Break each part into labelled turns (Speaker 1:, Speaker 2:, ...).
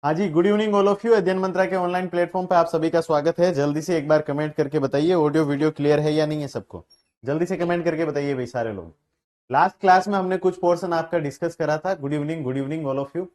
Speaker 1: हाँ जी, good evening all of you. Adhyayan Mantra के ऑनलाइन प्लेटफॉर्म पे आप सभी का स्वागत है। जल्दी से एक बार कमेंट करके बताइए ऑडियो वीडियो क्लियर है या नहीं है सबको। जल्दी से कमेंट करके बताइए भाई सारे लोग। लास्ट क्लास में हमने कुछ पोर्शन आपका डिस्कस करा था। Good evening all of you.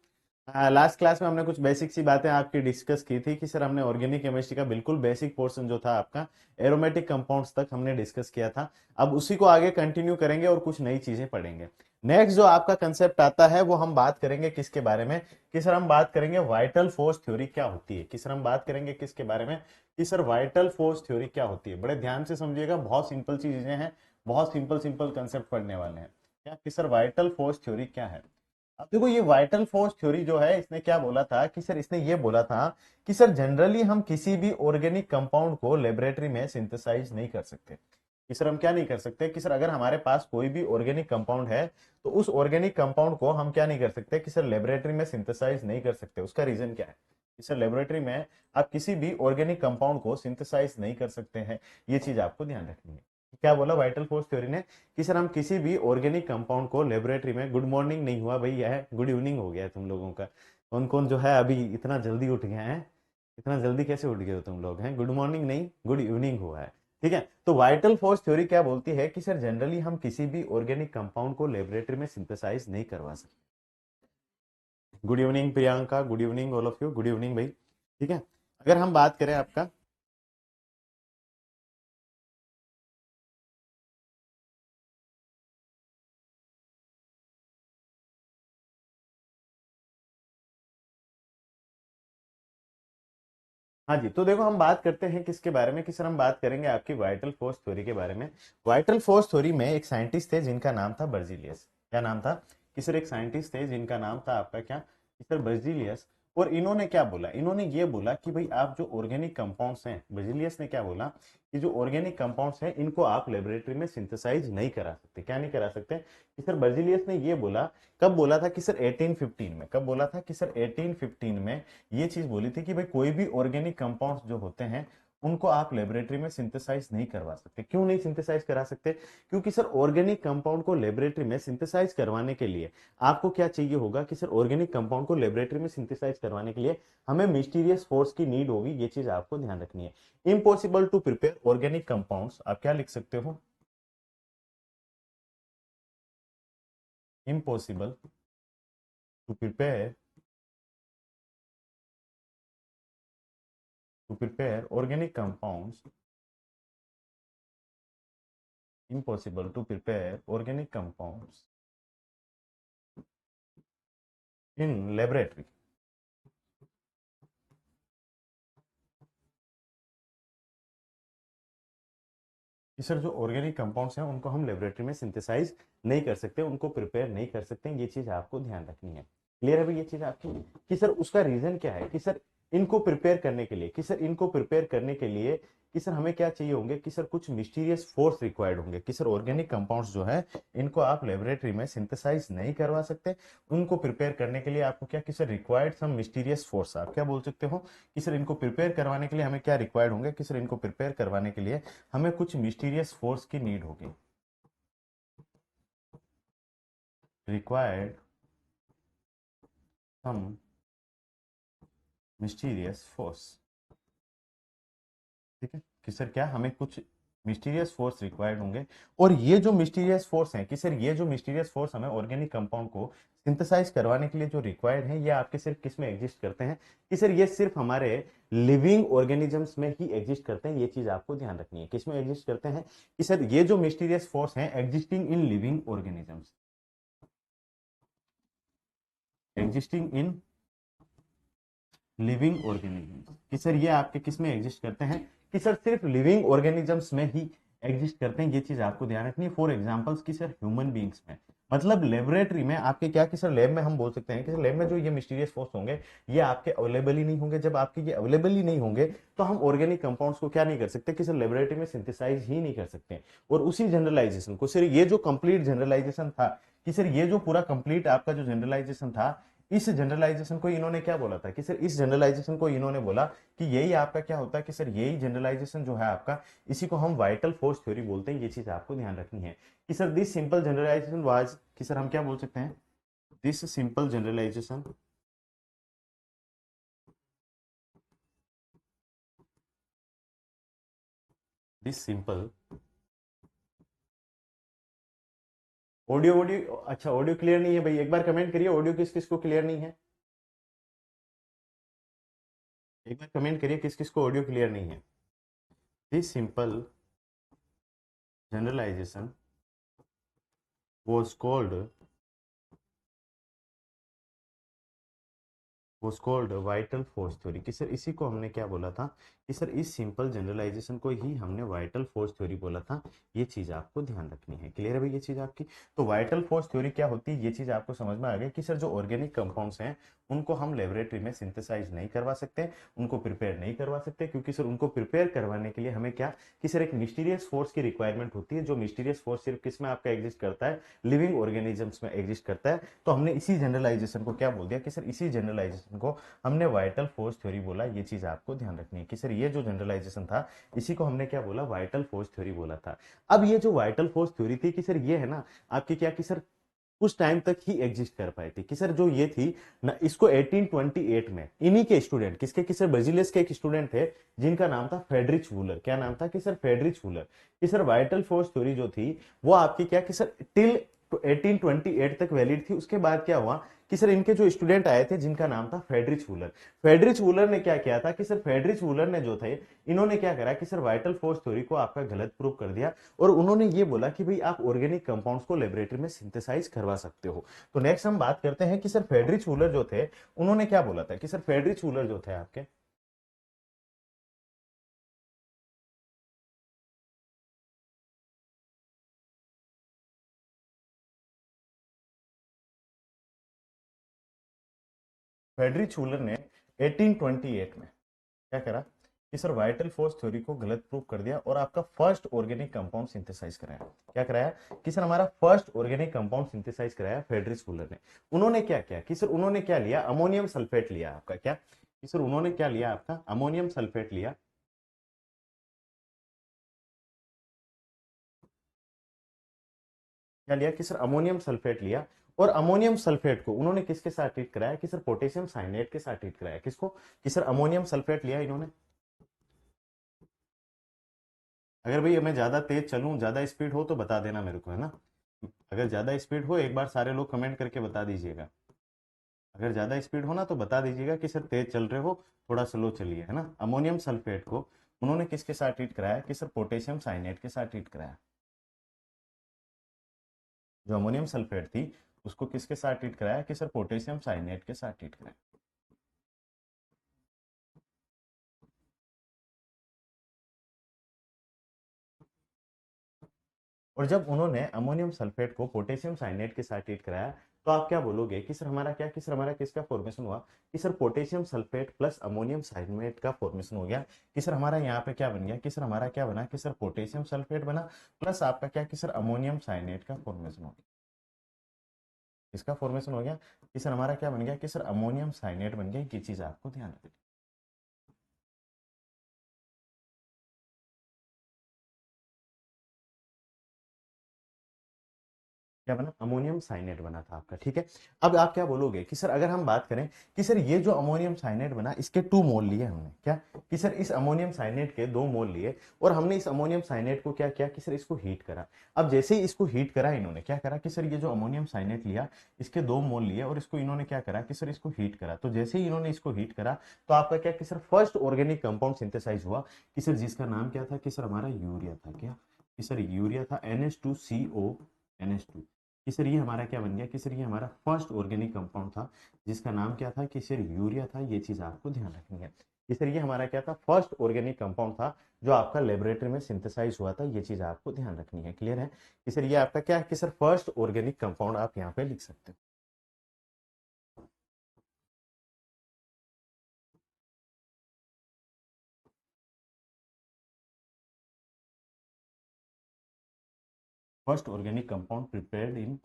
Speaker 1: Last class में हमने कुछ बेसिक सी बातें आपकी डिस्कस की थी कि सर हमने ऑर्गेनिक केमिस्ट्री का बिल्कुल बेसिक पोर्शन जो था आपका एरोमेटिक कंपाउंड्स तक हमने डिस्कस किया था। अब उसी को आगे कंटिन्यू करेंगे और कुछ नई चीजें पढ़ेंगे। नेक्स्ट जो आपका कंसेप्ट आता है वो हम बात करेंगे किसके बारे में, कि सर हम बात करेंगे वाइटल फोर्स थ्योरी क्या होती है। कि सर हम बात करेंगे किसके बारे में, कि सर वाइटल फोर्स थ्योरी क्या होती है। बड़े ध्यान से समझिएगा, बहुत सिंपल चीजें हैं, बहुत सिंपल सिंपल कंसेप्ट पढ़ने वाले हैं। क्या कि सर वाइटल फोर्स थ्योरी क्या है। अब देखो ये वाइटल फोर्स थ्योरी जो है इसने क्या बोला था कि सर इसने ये बोला था कि सर जनरली हम किसी भी ऑर्गेनिक कंपाउंड को लेबोरेटरी में सिंथेसाइज नहीं कर सकते। कि सर हम क्या नहीं कर सकते, कि सर अगर हमारे पास कोई भी ऑर्गेनिक कंपाउंड है तो उस ऑर्गेनिक कंपाउंड को हम क्या नहीं कर सकते, कि सर लेबोरेटरी में सिंथेसाइज नहीं कर सकते। उसका रीजन क्या है कि सर लेबोरेटरी में आप किसी भी ऑर्गेनिक कंपाउंड को सिंथेसाइज नहीं कर सकते हैं। ये चीज आपको ध्यान रखनी है। क्या बोला वाइटल फोर्स थ्योरी ने, कि सर हम किसी भी ऑर्गेनिक कंपाउंड को लेबोरेटरी में, गुड मॉर्निंग नहीं हुआ भाई, यह गुड इवनिंग हो गया है तुम लोगों का। कौन कौन जो है अभी इतना जल्दी उठ गए हैं, इतना जल्दी कैसे उठ गए हो तुम लोग हैं। गुड मॉर्निंग नहीं, गुड इवनिंग हुआ है। ठीक है, तो वाइटल फोर्स थ्योरी क्या बोलती है कि सर जनरली हम किसी भी ऑर्गेनिक कंपाउंड को लेबोरेटरी में सिंथेसाइज नहीं करवा सकते। Good evening Priyanka, good evening all of you, good evening भाई। ठीक है, अगर हम बात करें आपका, हाँ जी, तो देखो हम बात करते हैं किसके बारे में, कि सर हम बात करेंगे आपकी वाइटल फोर्स थ्योरी के बारे में। वाइटल फोर्स थ्योरी में एक साइंटिस्ट थे जिनका नाम था बर्जीलियस। क्या नाम था, कि सर एक साइंटिस्ट थे जिनका नाम था आपका क्या, कि सर बर्जीलियस। और इन्होंने क्या बोला, इन्होंने ये बोला कि भाई आप जो ऑर्गेनिक कंपाउंड्स हैं, बर्जीलियस ने क्या बोला कि जो ऑर्गेनिक कंपाउंड्स हैं इनको आप लेबोरेटरी में सिंथेसाइज नहीं करा सकते। क्या नहीं करा सकते, कि सर बर्जीलियस ने ये बोला। कब बोला था, कि सर 1815 में। कब बोला था, कि सर 1815 में ये चीज बोली थी कि भाई कोई भी ऑर्गेनिक कंपाउंड्स जो होते हैं उनको आप लेबोरेटरी में सिंथेसाइज नहीं करवा सकते। क्यों नहीं सिंथेसाइज करा सकते, क्योंकि सर ऑर्गेनिक कंपाउंड को लेबोरेटरी में सिंथेसाइज करवाने के लिए आपको क्या चाहिए होगा, कि सर ऑर्गेनिक कंपाउंड को लेबोरेटरी में सिंथेसाइज करवाने के लिए हमें मिस्टीरियस फोर्स की नीड होगी। ये चीज आपको ध्यान रखनी है। Impossible to prepare organic compounds, आप क्या लिख सकते हो, impossible to prepare, organic compounds, impossible to prepare organic compounds in laboratory। कि सर जो ऑर्गेनिक कंपाउंड्स हैं उनको हम लेबोरेटरी में सिंथेसाइज नहीं कर सकते, उनको प्रिपेयर नहीं कर सकते। ये चीज आपको ध्यान रखनी है। क्लियर है भाई ये चीज आपकी, कि सर उसका रीजन क्या है, कि सर इनको प्रिपेयर करने के लिए, कि सर इनको प्रिपेयर करने के लिए, कि सर हमें क्या चाहिए होंगे, कि सर कुछ मिस्टीरियस फोर्स रिक्वायर्ड होंगे। कि सर ऑर्गेनिक कंपाउंड्स जो है इनको आप लेबोरेटरी में सिंथेसाइज नहीं करवा सकते। उनको प्रिपेयर करने के लिए आपको क्या, कि sir required some mysterious force, आप क्या बोल सकते हो, कि सर इनको प्रिपेयर करवाने के लिए हमें क्या रिक्वायर्ड होंगे, कि सर इनको प्रिपेयर करवाने के लिए हमें कुछ मिस्टीरियस फोर्स की नीड होगी। Required some mysterious force. ठीक है, कि सर क्या हमें कुछ मिस्टीरियस फोर्स रिक्वायर्ड होंगे। और ये जो मिस्टीरियस फोर्स हैं, कि सर ये जो मिस्टीरियस फोर्स हमें ऑर्गेनिक कंपाउंड को सिंथेसाइज करवाने के लिए जो रिक्वायर्ड हैं, ये आपके सिर्फ किस में एग्जिस्ट करते हैं, कि सर ये सिर्फ हमारे लिविंग ऑर्गेनिजम्स में ही एग्जिस्ट करते हैं। ये चीज आपको ध्यान रखनी है, किस में एग्जिस्ट करते हैं, कि सर ये जो मिस्टीरियस फोर्स हैं existing in living organisms, existing in living organisms. कि सर ये आपके किस में एग्जिस्ट करते हैं, कि सर सिर्फ लिविंग ऑर्गेनिजम्स में ही एग्जिस्ट करते हैं। ये चीज आपको ध्यान रखनी है। फॉर एग्जांपल्स, कि सर ह्यूमन बींग्स में, मतलब लेबोरेटरी में आपके क्या, कि सर लैब में हम बोल सकते हैं कि सर लैब में जो ये मिस्टीरियस फोर्स होंगे ये आपके अवेलेबल ही नहीं होंगे। जब आपके ये अवेलेबल ही नहीं होंगे तो हम ऑर्गेनिक कंपाउंड्स को क्या नहीं कर सकते, कि सर लेबोरेटरी में सिंथेसाइज ही नहीं कर सकते। और उसी जनरलाइजेशन को, सर ये जो कंप्लीट जनरलाइजेशन था, कि सर ये जो पूरा कंप्लीट आपका जो जनरलाइजेशन था, इस जनरलाइजेशन को इन्होंने क्या बोला था, कि सर इस जनरलाइजेशन को इन्होंने बोला कि यही आपका क्या होता है, कि सर यही जनरलाइजेशन जो है आपका, इसी को हम वाइटल फोर्स थ्योरी बोलते हैं। ये चीज आपको ध्यान रखनी है, कि sir this simple generalization was, कि सर हम क्या बोल सकते हैं, this simple generalization this simple audio अच्छा ऑडियो क्लियर नहीं है भाई, एक बार कमेंट करिए ऑडियो किस किस को क्लियर नहीं है, एक बार कमेंट करिए किस किस को ऑडियो क्लियर नहीं है। This simple generalization was called was called vital force theory कि सर इसी को हमने क्या बोला था कि सर इस सिंपल जनरलाइजेशन को ही हमने वाइटल फोर्स थ्योरी बोला था। ये चीज आपको ध्यान रखनी है, क्लियर है भाई ये चीज आपकी। तो वाइटल फोर्स थ्योरी क्या होती है ये चीज आपको समझ में आ गई कि सर जो ऑर्गेनिक कंपाउंड्स हैं उनको हम लेबोरेटरी में सिंथेसाइज नहीं करवा सकते, उनको प्रिपेयर नहीं करवा सकते, क्योंकि सर उनको प्रिपेयर करवाने के लिए हमें क्या कि सर एक मिस्टीरियस फोर्स की रिक्वायरमेंट होती है, जो मिस्टीरियस फोर्स सिर्फ किस में आपका एग्जिस्ट करता है, लिविंग ऑर्गेनिजम्स में एग्जिस्ट करता है। तो हमने इसी जनरलाइजेशन को क्या बोल दिया कि सर इसी जनरलाइजेशन को हमने वाइटल फोर्स थ्योरी बोला। ये चीज आपको ध्यान रखनी है कि सर ये जो जनरलाइजेशन था इसी को हमने क्या बोला, वाइटल फोर्स थ्योरी बोला था। अब ये जो वाइटल फोर्स थ्योरी थी कि सर ये है ना आपकी क्या कि सर कुछ टाइम तक ही एग्जिस्ट कर पाई थी कि सर जो ये थी ना, इसको 1828 में इन्हीं के स्टूडेंट किसके कि सर बर्जिलियस के एक स्टूडेंट थे जिनका नाम था फेडरिच वूलर। क्या नाम था कि सर फेडरिच वूलर। कि सर वाइटल फोर्स थ्योरी जो थी वो आपकी क्या कि सर टिल 1828 तक वैलिड थी। उसके बाद क्या हुआ कि सर इनके जो स्टूडेंट आए थे जिनका नाम था फेडरिच वूलर। फेडरिच वूलर ने क्या किया था कि सर फेडरिच वूलर ने जो थे इन्होंने क्या करा कि सर वाइटल फोर्स थ्योरी को आपका गलत प्रूव कर दिया, और उन्होंने ये बोला कि भाई आप ऑर्गेनिक कंपाउंड्स को लेबोरेटरी में सिंथेसाइज करवा सकते हो। तो नेक्स्ट हम बात करते हैं कि सर फेडरिच वूलर जो थे उन्होंने क्या बोला था कि सर फेडरिच वूलर जो थे आपके फेडरिच वूलर ने 1828 में क्या करा कि सर वाइटल फोर्स थ्योरी को गलत प्रूव कर दिया और आपका फर्स्ट ऑर्गेनिक कंपाउंड सिंथेसाइज कराया। क्या कराया कि सर हमारा फर्स्ट ऑर्गेनिक कंपाउंड सिंथेसाइज कराया फेडरिच वूलर ने। उन्होंने क्या किया कि सर उन्होंने क्या लिया, अमोनियम सल्फेट लिया आपका। क्या कि सर उन्होंने क्या लिया आपका, अमोनियम सल्फेट लिया। क्या लिया कि सर अमोनियम सल्फेट लिया, और अमोनियम सल्फेट को उन्होंने किसके साथ ट्रीट कराया कि सर पोटेशियम साइनेट के साथ ट्रीट कराया। किसको कि सर अमोनियम सल्फेट लिया इन्होंने। अगर भाई मैं ज्यादा तेज चलूं, ज्यादा स्पीड हो तो बता देना मेरे को, है ना। अगर ज्यादा स्पीड हो एक बार सारे लोग कमेंट करके बता दीजिएगा। अगर ज्यादा स्पीड हो ना तो बता दीजिएगा कि सर तेज चल रहे हो, थोड़ा स्लो चलिए, है ना। अमोनियम सल्फेट को उन्होंने किसके साथ ट्रीट कराया कि सर पोटेशियम साइनेट के साथ ट्रीट कराया। जो अमोनियम सल्फेट थी उसको किसके साथ ट्रीट कराया कि सर पोटेशियम साइनेट के साथ ट्रीट कराया। और जब उन्होंने अमोनियम सल्फेट को पोटेशियम साइनेट के साथ ट्रीट कराया तो आप क्या बोलोगे कि सर हमारा क्या कि सर हमारा किसका फॉर्मेशन हुआ कि sir potassium sulphate plus ammonium cyanate का फॉर्मेशन हो गया। कि सर हमारा यहाँ पे क्या बन गया कि सर हमारा क्या बना कि सर पोटेशियम सल्फेट बना प्लस आपका क्या कि सर अमोनियम साइनेट का फॉर्मेशन हो गया। इसका फॉर्मेशन हो गया कि सर हमारा क्या बन गया कि सर अमोनियम साइनेट बन गया। ये चीज आपको ध्यान रखनी। क्या बना, अमोनियम साइनेट बना था आपका, ठीक है। अब आप क्या बोलोगे कि सर अगर हम बात करें कि सर ये जो अमोनियम साइनेट बना इसके 2 मोल लिए हमने। क्या कि सर इस अमोनियम साइनेट के 2 मोल लिए और हमने इस अमोनियम साइनेट को क्या किया कि सर इसको हीट करा। अब जैसे ही इसको हीट करा इन्होंने क्या करा कि सर ये जो अमोनियम साइनेट लिया इसके 2 मोल लिए और इसको इन्होंने क्या करा कि सर इसको हीट करा। तो जैसे ही इन्होंने इसको हीट करा तो आपका क्या कि sir first organic compound synthesize हुआ कि सर जिसका नाम क्या था कि सर हमारा यूरिया था। क्या कि सर यूरिया था NH2CO NH2। कि सर ये हमारा क्या बन गया कि सर ये हमारा फर्स्ट ऑर्गेनिक कंपाउंड था जिसका नाम क्या था कि सर यूरिया था। ये चीज आपको ध्यान रखनी है कि सर ये हमारा क्या था, फर्स्ट ऑर्गेनिक कंपाउंड था जो आपका लेबोरेटरी में सिंथेसाइज हुआ था। ये चीज आपको ध्यान रखनी है, क्लियर है कि सर ये आपका क्या है कि सर फर्स्ट ऑर्गेनिक कंपाउंड आप यहाँ पे लिख सकते हो। First organic compound prepared in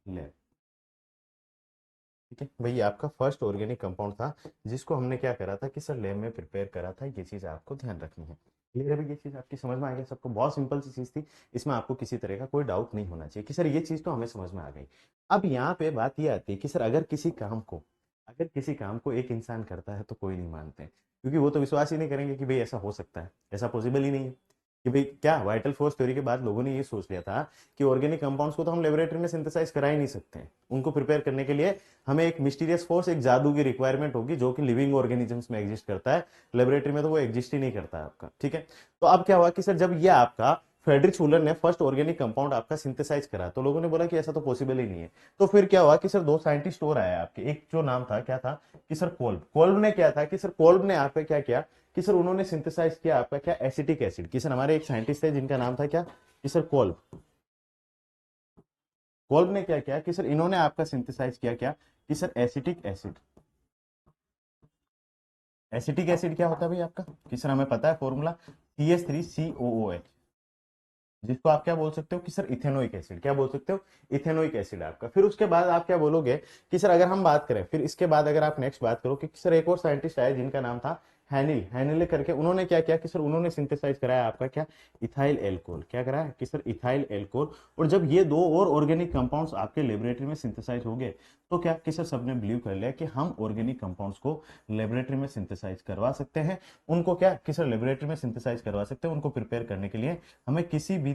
Speaker 1: lab. ठीक है भाई, ये आपका फर्स्ट ऑर्गेनिक कंपाउंड था जिसको हमने क्या करा था कि सर लैब में प्रिपेयर करा था। ये चीज आपको ध्यान रखनी है, क्लियर है भाई। ये चीज आपकी समझ में आ गई सबको, बहुत सिंपल सी चीज थी, इसमें आपको किसी तरह का कोई डाउट नहीं होना चाहिए कि सर ये चीज तो हमें समझ में आ गई। अब यहाँ पे बात ये आती है कि सर अगर किसी काम को अगर किसी काम को एक इंसान करता है तो कोई नहीं मानते, क्योंकि वो तो विश्वास ही नहीं करेंगे कि भाई ऐसा हो सकता है, ऐसा पॉसिबल ही नहीं है। कि भाई क्या वाइटल फोर्स थ्योरी के बाद लोगों ने ये सोच लिया था कि ऑर्गेनिक कंपाउंड्स को तो हम लेबोरेटरी में सिंथेसाइज करा ही नहीं सकते हैं, उनको प्रिपेयर करने के लिए हमें एक मिस्टीरियस फोर्स, एक जादू की रिक्वायरमेंट होगी जो कि लिविंग ऑर्गेनिजम्स में एग्जिस्ट करता है, लेबोरेटरी में तो वो एग्जिस्ट ही नहीं करता है आपका। ठीक है, तो अब क्या हुआ कि सर जब ये आपका फ्रेडरिक शूलर ने फर्स्ट ऑर्गेनिक कंपाउंड आपका सिंथेसाइज करा तो लोगों ने बोला कि ऐसा तो पॉसिबल ही नहीं है। तो फिर क्या हुआ कि सर दो साइंटिस्ट और आए आपके, एक जो नाम था क्या था कि सर कोल्ब, कोल्ब ने क्या था कि सर कोल्ब ने आपका क्या किया कि सर उन्होंने सिंथेसाइज किया आपका क्या एसिटिक एसिड कि सर हमारे एक साइंटिस्ट थे जिनका नाम था क्या कि सर कोल्ब, कोल्ब ने क्या किया कि सर इन्होंने आपका सिंथेसाइज किया क्या कि sir acetic acid. Acetic acid क्या होता है भाई आपका कि सर हमें पता है फॉर्मूला CH3COOH, जिसको आप क्या बोल सकते हो कि सर इथेनोइक एसिड, क्या बोल सकते हो इथेनोइक एसिड आपका। फिर उसके बाद आप क्या बोलोगे कि सर अगर हम बात करें फिर इसके बाद अगर आप नेक्स्ट बात करो कि सर एक और साइंटिस्ट आए जिनका नाम था हैनिल, हैनिल करके, उन्होंने क्या किया कि सर उन्होंने सिंथेसाइज कराया आपका क्या इथाइल एल्कोहल, क्या कराया कि सर इथाइल एल्कोहल। और जब ये दो और ऑर्गेनिक कंपाउंड्स आपके लेबोरेटरी में सिंथेसाइज हो गए तो क्या कि सर सबने बिलीव कर लिया कि हम ऑर्गेनिक कंपाउंड्स को लेबोरेटरी में सिंथेसाइज करवा सकते हैं। उनको क्या कि सर लेबोरेटरी में सिंथेसाइज करवा सकते हैं, उनको प्रिपेयर करने के लिए हमें किसी भी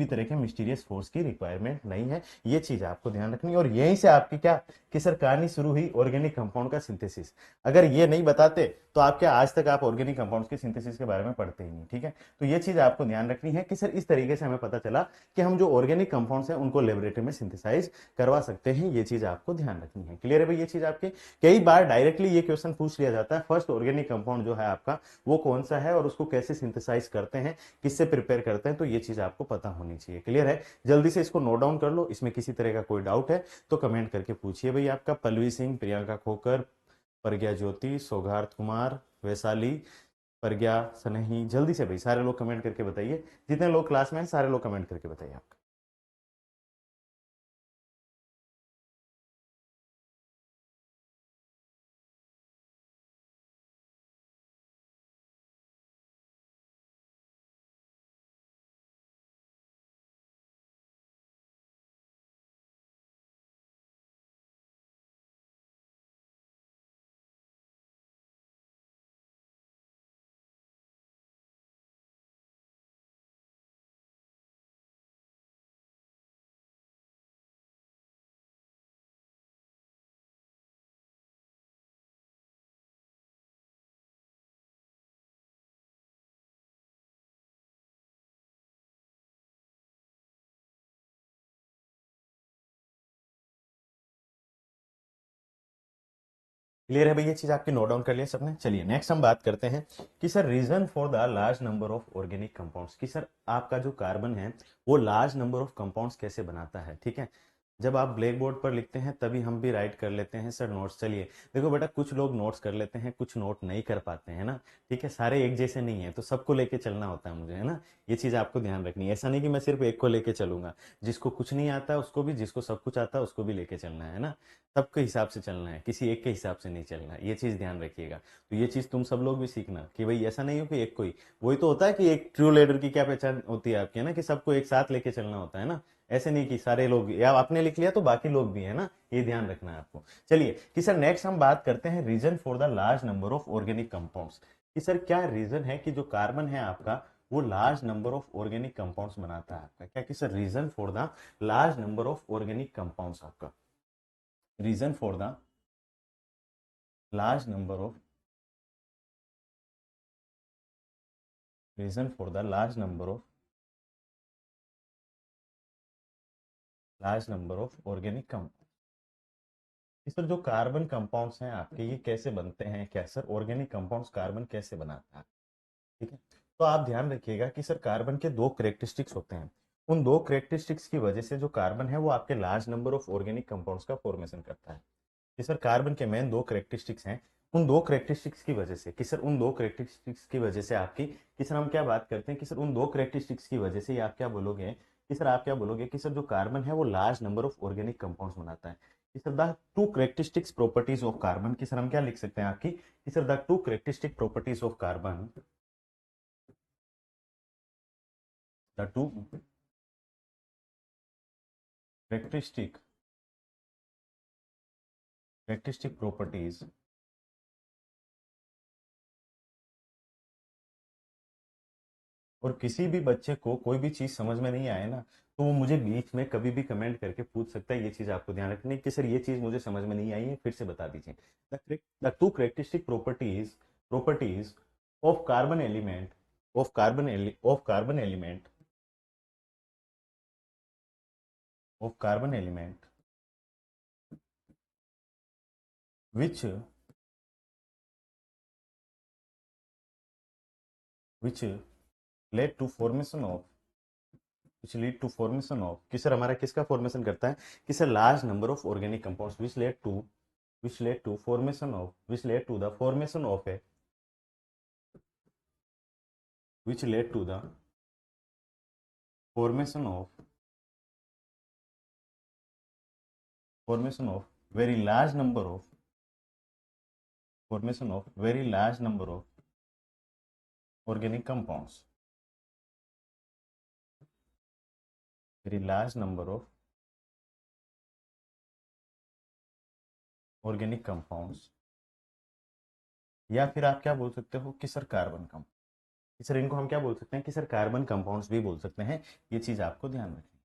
Speaker 1: तरह के मिस्टीरियस फोर्स की रिक्वायरमेंट नहीं है। ये चीज आपको ध्यान रखनी है। और यहीं से आपकी क्या कि सर कहानी शुरू हुई ऑर्गेनिक कंपाउंड का सिंथेसिस। अगर ये नहीं बताते तो आप क्या आज तक आप ऑर्गेनिक कंपाउंड्स के सिंथेसिस के बारे में पढ़ते ही नहीं। ठीक है, तो ये चीज आपको ध्यान रखनी है कि सर इस तरीके से हमें पता चला कि हम जो ऑर्गेनिक कंपाउंड्स हैं उनको लेबोरेटरी में सिंथेसाइज करवा सकते हैं। ये चीज आपको ध्यान रखनी है। क्लियर है भाई ये चीज आपके। कई बार डायरेक्टली ये क्वेश्चन पूछ लिया जाता है फर्स्ट ऑर्गेनिक कंपाउंड जो है आपका वो कौन सा है और उसको कैसे सिंथेसाइज करते हैं, किससे प्रिपेयर करते हैं, तो ये चीज आपको पता होनी चाहिए। क्लियर है, जल्दी से इसको नोट डाउन कर लो। इसमें किसी तरह का कोई डाउट है तो कमेंट करके पूछिए भाई। आपका पल्लवी सिंह, प्रियंका खोकर, प्रज्ञा ज्योति, सौगार्थ कुमार, वैशाली, प्रज्ञा सनही, जल्दी से भाई सारे लोग कमेंट करके बताइए। जितने लोग क्लास में हैं सारे लोग कमेंट करके बताइए आपका। क्लियर है भाई ये चीज आपकी नोट डाउन कर लिया सबने। चलिए नेक्स्ट हम बात करते हैं कि sir reason for the large number of organic compounds, कि सर आपका जो कार्बन है वो लार्ज नंबर ऑफ कंपाउंड्स कैसे बनाता है। ठीक है, जब आप ब्लैक बोर्ड पर लिखते हैं तभी हम भी राइट कर लेते हैं सर नोट्स। चलिए देखो बेटा, कुछ लोग नोट्स कर लेते हैं, कुछ नोट नहीं कर पाते हैं ना। ठीक है, सारे एक जैसे नहीं है तो सबको लेके चलना होता है मुझे, है ना। ये चीज आपको ध्यान रखनी है, ऐसा नहीं कि मैं सिर्फ एक को लेके चलूंगा, जिसको कुछ नहीं आता उसको भी, जिसको सब कुछ आता है उसको भी लेके चलना है ना। सबके हिसाब से चलना है, किसी एक के हिसाब से नहीं चलना है, ये चीज ध्यान रखिएगा। तो ये चीज तुम सब लोग भी सीखना कि भाई ऐसा नहीं हो कि एक कोई, वही तो होता है कि एक ट्रू लीडर की क्या पहचान होती है आपकी, है ना, कि सबको एक साथ लेके चलना होता है ना। ऐसे नहीं कि सारे लोग या आपने लिख लिया तो बाकी लोग भी है ना, ये ध्यान रखना है आपको। चलिए कि सर नेक्स्ट हम बात करते हैं reason for the large number of organic compounds, कि सर क्या रीजन है कि जो कार्बन है आपका वो large number of organic compounds बनाता है आपका, क्या कि sir reason for the large number of organic compounds आपका, reason for the large number of reason for the large number of organic compounds। इस पर जो कार्बन कंपाउंड्स हैं आपके ये कैसे बनते हैं, क्या सर ऑर्गेनिक कंपाउंड्स कार्बन कैसे बनाता है। ठीक है, तो आप ध्यान रखिएगा कि सर कार्बन के दो करेक्टरिस्टिक्स होते हैं, उन दो करेक्टरिस्टिक्स की वजह से जो कार्बन है वो आपके large number of organic compounds का फॉर्मेशन करता है। कि सर कार्बन के मेन दो करेक्टरिस्टिक्स हैं, उन दो करेक्टरिस्टिक्स की वजह से, कि सर उन दो करेक्टरिस्टिक्स की वजह से आपकी, कि सर हम क्या बात करते हैं कि सर उन दो करेक्टरिस्टिक्स की वजह से ही आप क्या बोलोगे कि सर आप क्या बोलोगे कि सर जो कार्बन है वो large number of organic compounds बनाता है। कि sir the two characteristics properties of carbon, की सर हम क्या लिख सकते हैं आपकी कि sir the two characteristic properties of carbon, the two characteristic characteristic properties और किसी भी बच्चे को कोई भी चीज समझ में नहीं आए ना, तो वो मुझे बीच में कभी भी कमेंट करके पूछ सकता है। ये चीज आपको ध्यान रखनी है कि सर ये चीज मुझे समझ में नहीं आई है, फिर से बता दीजिए। The two characteristic properties of carbon element of carbon element which which led to formation of which lead to formation of कि सर हमारा किसका फॉर्मेशन करता है कि sir large number of organic compounds which led to the formation of a which led to the formation of very large number of organic compounds, very large number of organic compounds, या फिर आप क्या बोल सकते हो कि sir carbon compound. Sir इनको हम क्या बोल सकते हैं कि सर कार्बन कंपाउंड्स भी बोल सकते हैं। ये चीज आपको ध्यान रखनी,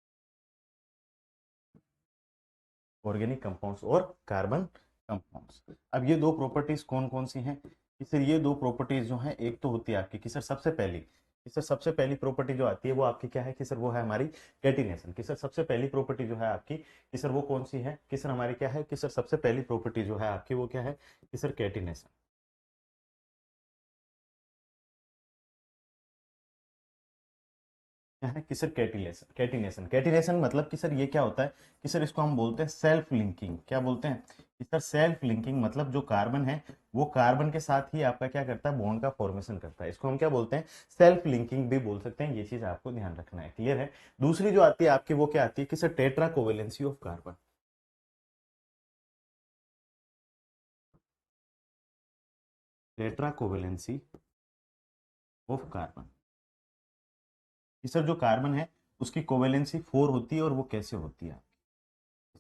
Speaker 1: ऑर्गेनिक कंपाउंड्स और कार्बन कंपाउंड्स। अब ये दो प्रॉपर्टीज कौन कौन सी हैं कि सर ये दो प्रॉपर्टीज जो हैं, एक तो होती है आपकी कि सर सबसे पहली प्रॉपर्टी जो आती है वो आपकी क्या है कि सर वो है हमारी कैटिनेशन। कि सर सबसे पहली प्रॉपर्टी जो है आपकी कि सर वो कौन सी है कि सर हमारी क्या है कि सर सबसे पहली प्रॉपर्टी जो है आपकी वो क्या है कि सर कैटिनेशन। क्या है कि सर कैटिनेशन मतलब कि सर ये क्या होता है कि सर इसको हम बोलते हैं सेल्फ लिंकिंग। क्या बोलते हैं कि सर सेल्फ लिंकिंग मतलब जो कार्बन है वो कार्बन के साथ ही आपका क्या करता है, बॉन्ड का फॉर्मेशन करता है। इसको हम क्या बोलते हैं, सेल्फ लिंकिंग भी बोल सकते हैं। ये चीज आपको ध्यान रखना है, क्लियर है। दूसरी जो आती है आपकी वो क्या आती है कि sir tetra covalency of carbon. Tetra covalency of carbon कि सर जो कार्बन है उसकी कोवेलेंसी 4 होती है, और वो कैसे होती है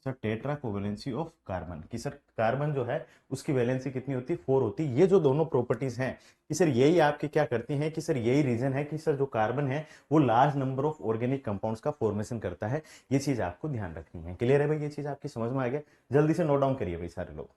Speaker 1: sir tetra covalency of carbon. कि सर कार्बन जो है उसकी वैलेंसी कितनी होती है, 4 होती है। ये जो दोनों प्रॉपर्टीज हैं कि सर यही आपकी क्या करती हैं कि सर यही रीजन है कि सर जो कार्बन है वो large number of organic compounds का फॉर्मेशन करता है। ये चीज आपको ध्यान रखनी है, क्लियर है भाई। ये चीज आपकी समझ में आ गया, जल्दी से नोट डाउन करिए भाई सारे लोग।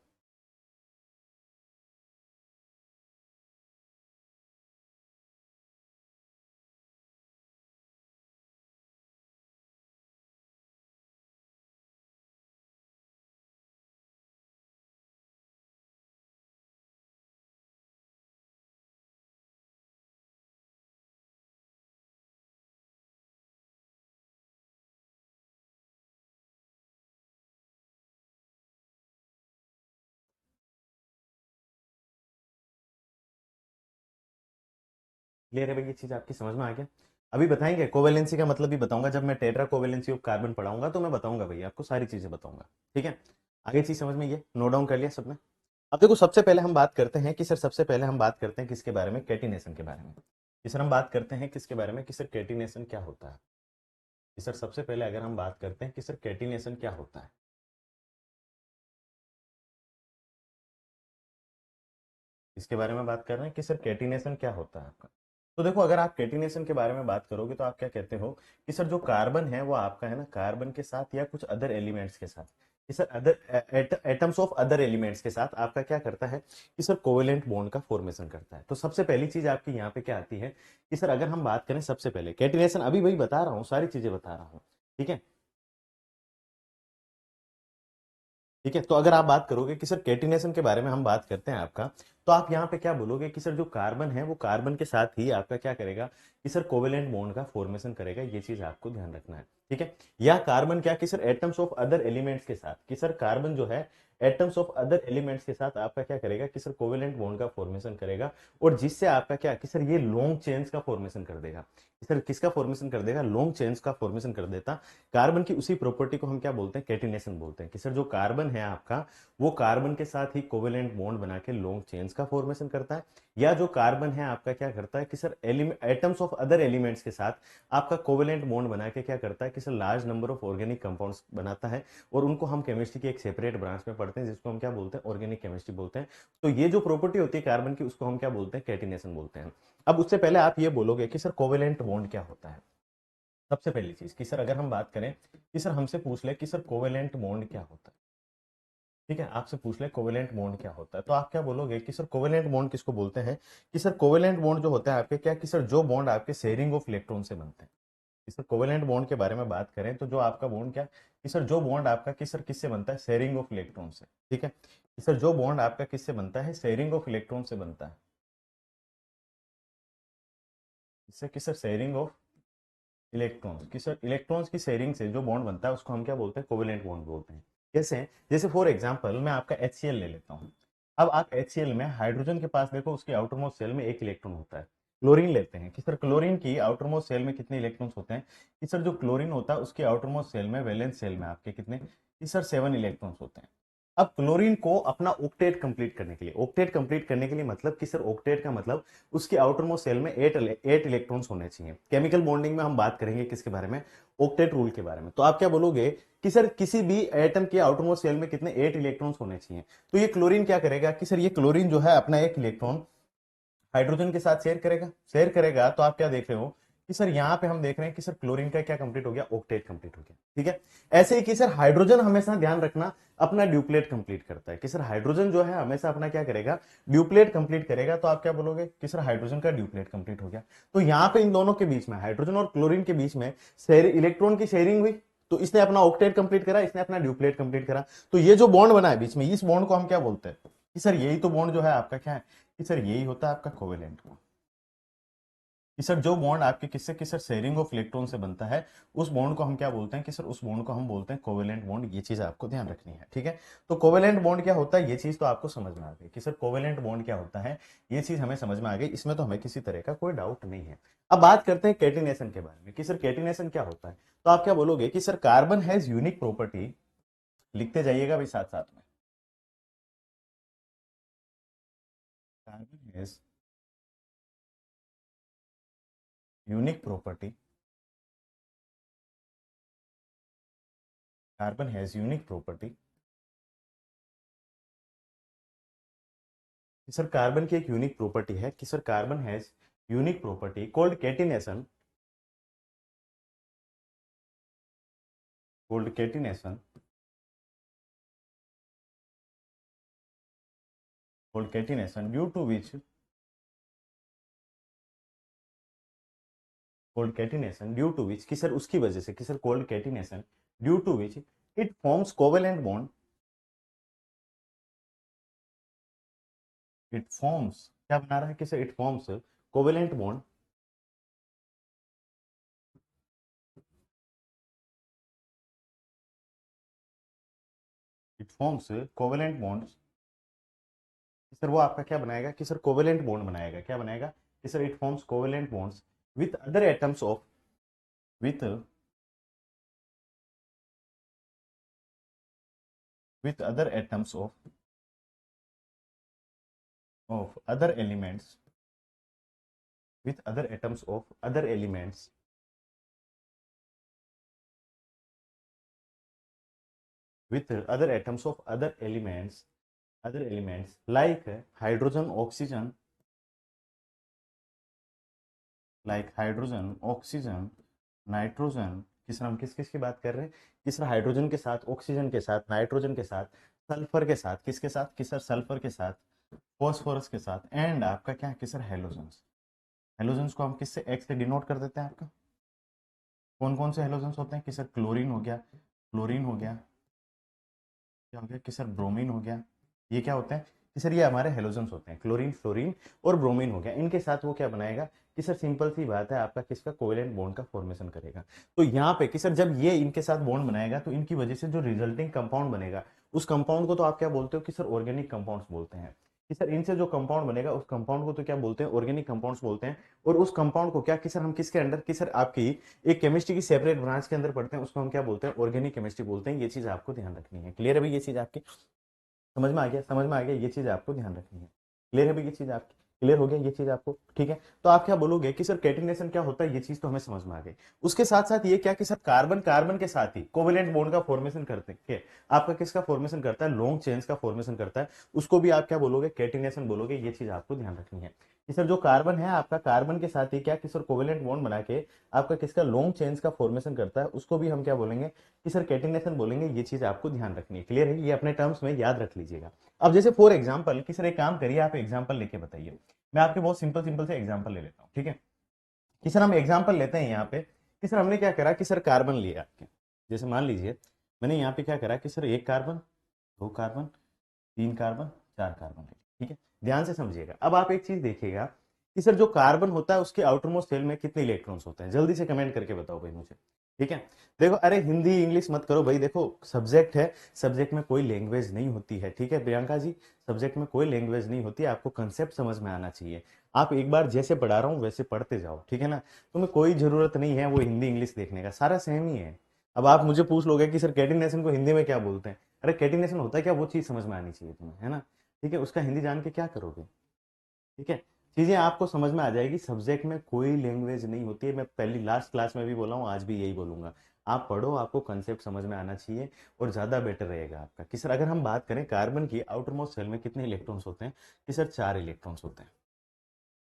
Speaker 1: क्लियर है भाई, ये चीज आपकी समझ में आ गया। अभी बताएंगे कोवेलेंसी का मतलब भी बताऊंगा, जब मैं टेट्रा कोवेलेंसी ऑफ कार्बन पढ़ाऊंगा तो मैं बताऊंगा भाई, आपको सारी चीजें बताऊंगा। ठीक है, आगे चीज समझ में, ये नोट डाउन कर लिया सबने। अब देखो सबसे पहले हम बात करते हैं कि सर सबसे पहले हम बात करते हैं किसके बारे में, कैटिनेशन के बारे में। कि सर हम बात करते हैं किसके बारे में कि सर कैटिनेशन क्या होता है। कि सर सबसे पहले अगर हम बात करते हैं कि सर कैटिनेशन क्या होता है, इसके बारे में बात कर रहे हैं कि सर कैटिनेशन क्या होता है आपका। तो देखो अगर आप कैटिनेशन के बारे में बात करोगे तो आप क्या कहते हो कि सर जो कार्बन है वो आपका है ना कार्बन के साथ या कुछ अदर एलिमेंट्स के साथ, कि sir other atoms of other elements के साथ आपका क्या करता है कि सर कोवेलेंट बॉन्ड का फॉर्मेशन करता है। तो सबसे पहली चीज आपकी यहाँ पे क्या आती है कि सर अगर हम बात करें सबसे पहले कैटिनेशन, अभी वही बता रहा हूँ, सारी चीजें बता रहा हूँ। ठीक है, ठीक है। तो अगर आप बात करोगे कि सर कैटिनेशन के बारे में हम बात करते हैं आपका, तो आप यहाँ पे क्या बोलोगे कि सर जो कार्बन है वो कार्बन के साथ ही आपका क्या करेगा कि सर कोवेलेंट बॉन्ड का फॉर्मेशन करेगा। ये चीज आपको ध्यान रखना है, ठीक है। या कार्बन क्या कि sir atoms of other elements के साथ, कि सर कार्बन जो है एटम्स ऑफ अदर एलिमेंट्स के साथ आपका क्या करेगा कि सर कोवेलेंट बॉन्ड का फॉर्मेशन करेगा, और जिससे आपका क्या कि सर ये लॉन्ग चेन्स का फॉर्मेशन कर देगा। कि सर किसका फॉर्मेशन कर देगा, लॉन्ग चेन्स का फॉर्मेशन कर देता। कार्बन की उसी प्रॉपर्टी को हम क्या बोलते हैं, कैटिनेशन बोलते हैं। कि सर जो कार्बन है आपका वो कार्बन के साथ ही कोवेलेंट बॉन्ड बना के लॉन्ग चेन्स बॉन्ड्स का फॉर्मेशन करता है, या जो कार्बन है आपका क्या करता है कि sir atoms of other elements के साथ आपका कोवेलेंट बॉन्ड बना के क्या करता है कि sir large number of organic compounds बनाता है, और उनको हम केमिस्ट्री के एक सेपरेट ब्रांच में पढ़ते हैं जिसको हम क्या बोलते हैं, ऑर्गेनिक केमिस्ट्री बोलते हैं। तो ये जो प्रॉपर्टी होती है कार्बन की उसको हम क्या बोलते हैं, कैटिनेशन बोलते हैं। अब उससे पहले आप ये बोलोगे कि सर कोवेलेंट बॉन्ड क्या होता है। सबसे पहली चीज कि सर अगर हम बात करें कि सर हमसे पूछ ले कि सर कोवेलेंट बॉन्ड क्या होता है, ठीक है, आपसे पूछ ले कोवेलेंट बॉन्ड क्या होता है, तो आप क्या बोलोगे कि सर कोवेलेंट बॉन्ड किसको बोलते हैं, कि सर कोवेलेंट बॉन्ड जो होता है आपके क्या कि सर जो बॉन्ड आपके शेयरिंग ऑफ इलेक्ट्रॉन से बनते हैं। कि सर कोवेलेंट बॉन्ड के बारे में बात करें तो जो आपका बॉन्ड क्या कि सर जो बॉन्ड आपका कि सर किससे बनता है, शेयरिंग ऑफ इलेक्ट्रॉन से, ठीक है, कि सर जो बॉन्ड आपका किससे बनता है, शेयरिंग ऑफ इलेक्ट्रॉन से बनता है, इससे कि सर शेयरिंग ऑफ इलेक्ट्रॉन्स की सर इलेक्ट्रॉन्स की शेयरिंग से जो बॉन्ड बनता है उसको हम क्या बोलते हैं, कोवेलेंट बॉन्ड बोलते हैं। कैसे, जैसे फॉर एग्जांपल मैं आपका HCl ले लेता हूँ। अब आप HCl में हाइड्रोजन के पास देखो उसकी आउटर मोस्ट शेल में एक इलेक्ट्रॉन होता है। क्लोरीन लेते हैं कि सर क्लोरीन की आउटर मोस्ट शेल में कितने इलेक्ट्रॉन्स होते हैं, कि सर जो क्लोरीन होता है उसकी आउटर मोस्ट शेल में वैलेंस शेल में आपके कितने, कि सर 7 इलेक्ट्रॉन्स होते हैं। अब क्लोरीन को अपना ऑक्टेट कंप्लीट करने के लिए, ऑक्टेट कंप्लीट करने के लिए मतलब कि सर ऑक्टेट का मतलब उसकी आउटर मोस्ट सेल में 8 इलेक्ट्रॉन्स होने चाहिए। केमिकल बॉन्डिंग में हम बात करेंगे किसके बारे में, ऑक्टेट रूल के बारे में। तो आप क्या बोलोगे कि सर किसी भी एटम के आउटर मोस्ट सेल में कितने 8 इलेक्ट्रॉन्स होने चाहिए। तो ये क्लोरीन क्या करेगा कि सर ये क्लोरीन जो है अपना एक इलेक्ट्रॉन हाइड्रोजन के साथ शेयर करेगा तो आप क्या देख रहे हो कि सर यहाँ पे हम देख रहे हैं कि सर क्लोरीन का क्या कंप्लीट हो गया, ऑक्टेट कंप्लीट हो गया, ठीक है। ऐसे ही कि सर हाइड्रोजन हमेशा ध्यान रखना अपना ड्यूप्लेट कंप्लीट करता है, कि सर हाइड्रोजन जो है हमेशा अपना क्या करेगा, ड्यूप्लेट कंप्लीट करेगा। तो आप क्या बोलोगे कि सर हाइड्रोजन का ड्यूप्लेट कंप्लीट हो गया। तो यहाँ पे इन दोनों के बीच में, हाइड्रोजन और क्लोरीन के बीच में इलेक्ट्रॉन की शेयरिंग हुई, तो इसने अपना ऑक्टेट कंप्लीट करा, इसने अपना ड्यूप्लेट कंप्लीट करा। तो ये जो बॉन्ड बना है बीच में, इस बॉन्ड को हम क्या बोलते हैं कि सर यही तो बॉन्ड जो है आपका क्या है, कि सर यही होता है आपका कोवेलेंट बॉन्ड। कि सर जो बॉन्ड आपके किससे कि सर शेयरिंग ऑफ इलेक्ट्रॉन से बनता है उस बॉन्ड को हम क्या बोलते हैं, कि सर उस बॉन्ड को हम बोलते हैं कोवेलेंट बॉन्ड। ये चीज आपको ध्यान रखनी है, ठीक है। तो कोवेलेंट बॉन्ड क्या होता है, ये चीज तो आपको समझ में आ गई कि सर कोवेलेंट बॉन्ड क्या होता है, ये चीज हमें समझ में आ गई, इसमें तो हमें किसी तरह का कोई डाउट नहीं है। अब बात करते हैं कैटिनेशन के बारे में कि सर कैटिनेशन क्या होता है। तो आप क्या बोलोगे कि sir carbon has unique property, लिखते जाइएगा भाई साथ साथ में, carbon has unique property, carbon has unique property. Sir carbon की एक यूनिक प्रॉपर्टी है कि sir carbon has unique property called catenation, called catenation, called catenation due to which, called catenation due to which, कि sir उसकी वजह से, कि sir called catenation due to which it forms covalent bond, it forms क्या बना रहा है कि sir it forms covalent bond, it forms covalent bond. Sir वो आपका क्या बनाएगा कि सर कोवेलेंट बॉन्ड बनाएगा, क्या बनाएगा कि sir it forms covalent bonds with other atoms of, with with other atoms of other elements, with other atoms of other elements, with other atoms of other elements like hydrogen oxygen, like hydrogen oxygen nitrogen. किस हम किस किस की बात कर रहे हैं, किस हाइड्रोजन के साथ, ऑक्सीजन के साथ, नाइट्रोजन के साथ, सल्फर के साथ, किसके साथ कि सर सल्फर के साथ, फॉस्फोरस के साथ, एंड आपका क्या कि सर हेलोजन्स। हेलोजन्स को हम किससे, एक्स से डिनोट कर देते हैं। आपका कौन कौन से हेलोजन्स होते हैं कि सर क्लोरीन हो गया, क्लोरीन हो गया, क्या हो गया कि सर ब्रोमीन हो गया। ये क्या होते हैं कि सर ये हमारे हेलोजन्स होते हैं, क्लोरीन, फ्लोरीन और ब्रोमीन हो गया। इनके साथ वो क्या बनाएगा कि सर सिंपल सी बात है आपका किसका, कोवेलेंट बॉन्ड का फॉर्मेशन करेगा। तो यहाँ पे कि सर जब ये इनके साथ बॉन्ड बनाएगा तो इनकी वजह से जो रिजल्टिंग कंपाउंड बनेगा उस कंपाउंड को तो आप क्या बोलते हो कि सर ऑर्गेनिक कंपाउंड्स बोलते हैं। कि सर इनसे जो कंपाउंड बनेगा उस कंपाउंड को तो क्या बोलते हैं, ऑर्गेनिक कंपाउंड्स बोलते हैं। और उस कंपाउंड को क्या कि सर हम किसके अंडर, कि सर आपकी एक केमिस्ट्री की सेपरेट ब्रांच के अंदर पढ़ते हैं, उसको हम क्या बोलते हैं, ऑर्गेनिक केमिस्ट्री बोलते हैं। ये चीज आपको ध्यान रखनी है। क्लियर है भाई, ये चीज आपकी समझ में आ गया, समझ में आ गया, ये चीज आपको ध्यान रखनी है। क्लियर है भाई ये चीज आपकी? क्लियर हो गया ये चीज आपको? ठीक है, तो आप क्या बोलोगे कि सर कैटिनेशन क्या होता है, ये चीज तो हमें समझ में आ गई। उसके साथ साथ ये क्या कि सर कार्बन कार्बन के साथ ही कोवेलेंट बॉन्ड का फॉर्मेशन करते हैं, आपका किसका फॉर्मेशन करता है, लॉन्ग चेन्स का फॉर्मेशन करता है, उसको भी आप क्या बोलोगे, कैटिनेशन बोलोगे। ये चीज आपको ध्यान रखनी है कि सर जो कार्बन है आपका, कार्बन के साथ ही क्या कि सर कोवेलेंट बॉन्ड बना के आपका किसका, लॉन्ग चेन्स का फॉर्मेशन करता है, उसको भी हम क्या बोलेंगे कि सर कैटिनेशन बोलेंगे। ये चीज आपको ध्यान रखनी है। क्लियर है, ये अपने टर्म्स में याद रख लीजिएगा। अब जैसे फॉर एग्जाम्पल कि सर एक काम करिए, आप एग्जाम्पल लेके बताइए। मैं आपके बहुत सिंपल सिंपल से एग्जाम्पल ले लेता हूँ, ठीक है कि सर हम एग्जाम्पल लेते हैं यहाँ पे कि सर हमने क्या करा कि सर कार्बन लिया आपके, जैसे मान लीजिए मैंने यहाँ पे क्या करा कि सर एक कार्बन, दो कार्बन, तीन कार्बन, चार कार्बन है, ठीक है। ध्यान से समझिएगा। अब आप एक चीज देखिएगा कि सर जो कार्बन होता है उसके आउटर मोस्ट शेल में कितने इलेक्ट्रॉन्स होते हैं, जल्दी से कमेंट करके बताओ भाई मुझे, ठीक है। देखो, अरे हिंदी इंग्लिश मत करो भाई, देखो सब्जेक्ट है, सब्जेक्ट में कोई लैंग्वेज नहीं होती है, ठीक है प्रियंका जी, सब्जेक्ट में कोई लैंग्वेज नहीं होती है, आपको कंसेप्ट समझ में आना चाहिए। आप एक बार जैसे पढ़ा रहा हूँ वैसे पढ़ते जाओ, ठीक है ना। तुम्हें कोई जरूरत नहीं है वो हिंदी इंग्लिश देखने का, सारा सेम ही है। अब आप मुझे पूछ लोगे कि सर कैटिनेशन को हिंदी में क्या बोलते हैं, अरे कैटिनेशन होता है क्या, वो चीज समझ में आनी चाहिए तुम्हें, है ना। ठीक है, उसका हिंदी जान के क्या करोगे, ठीक है। चीजें आपको समझ में आ जाएगी, सब्जेक्ट में कोई लैंग्वेज नहीं होती है। मैं पहली लास्ट क्लास में भी बोला हूँ, आज भी यही बोलूंगा। आप पढ़ो, आपको कंसेप्ट समझ में आना चाहिए और ज्यादा बेटर रहेगा आपका। कि सर अगर हम बात करें कार्बन की, आउटर मोस्ट शेल में कितने इलेक्ट्रॉन्स होते हैं, कि सर चार इलेक्ट्रॉन्स होते हैं।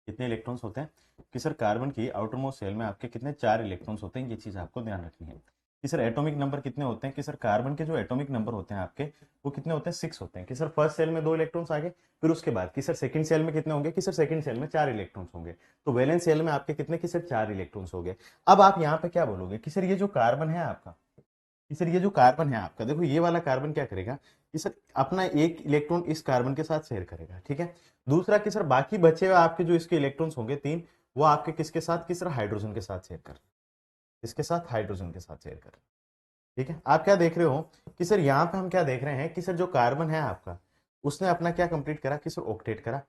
Speaker 1: कितने इलेक्ट्रॉन्स होते हैं कि सर कार्बन की आउटर मोस्ट शेल में आपके कितने, चार इलेक्ट्रॉन्स होते हैं। ये चीज आपको ध्यान रखनी है। कि सर एटॉमिक नंबर कितने होते हैं, कि सर कार्बन के जो एटॉमिक नंबर होते हैं आपके, वो कितने होते हैं, सिक्स होते हैं। कि सर फर्स्ट सेल में दो इलेक्ट्रॉन्स आगे, फिर उसके बाद कि सर सेकंड सेल में कितने होंगे, कि सर सेकंड सेल में चार इलेक्ट्रॉन्स होंगे। तो वैलेंस सेल में आपके कितने, कि सर चार इलेक्ट्रॉन्स हो गए। अब आप यहाँ पे क्या बोलोगे कि सर ये जो कार्बन है आपका, कि सर ये जो कार्बन है आपका, देखो ये वाला कार्बन क्या करेगा कि सर अपना एक इलेक्ट्रॉन इस कार्बन के साथ शेयर करेगा, ठीक है। दूसरा कि सर बाकी बचे हुए आपके जो इसके इलेक्ट्रॉन्स होंगे तीन, वो आपके किसके साथ, कि सर हाइड्रोजन के साथ शेयर कर, इसके साथ हाइड्रोजन के साथ शेयर कर, ठीक है। आप क्या देख रहे हो कि सर यहाँ पे हम क्या देख रहे हैं कि सर जो कार्बन है आपका, उसने अपना क्या कंप्लीट करा, कि सर ऑक्टेट करा।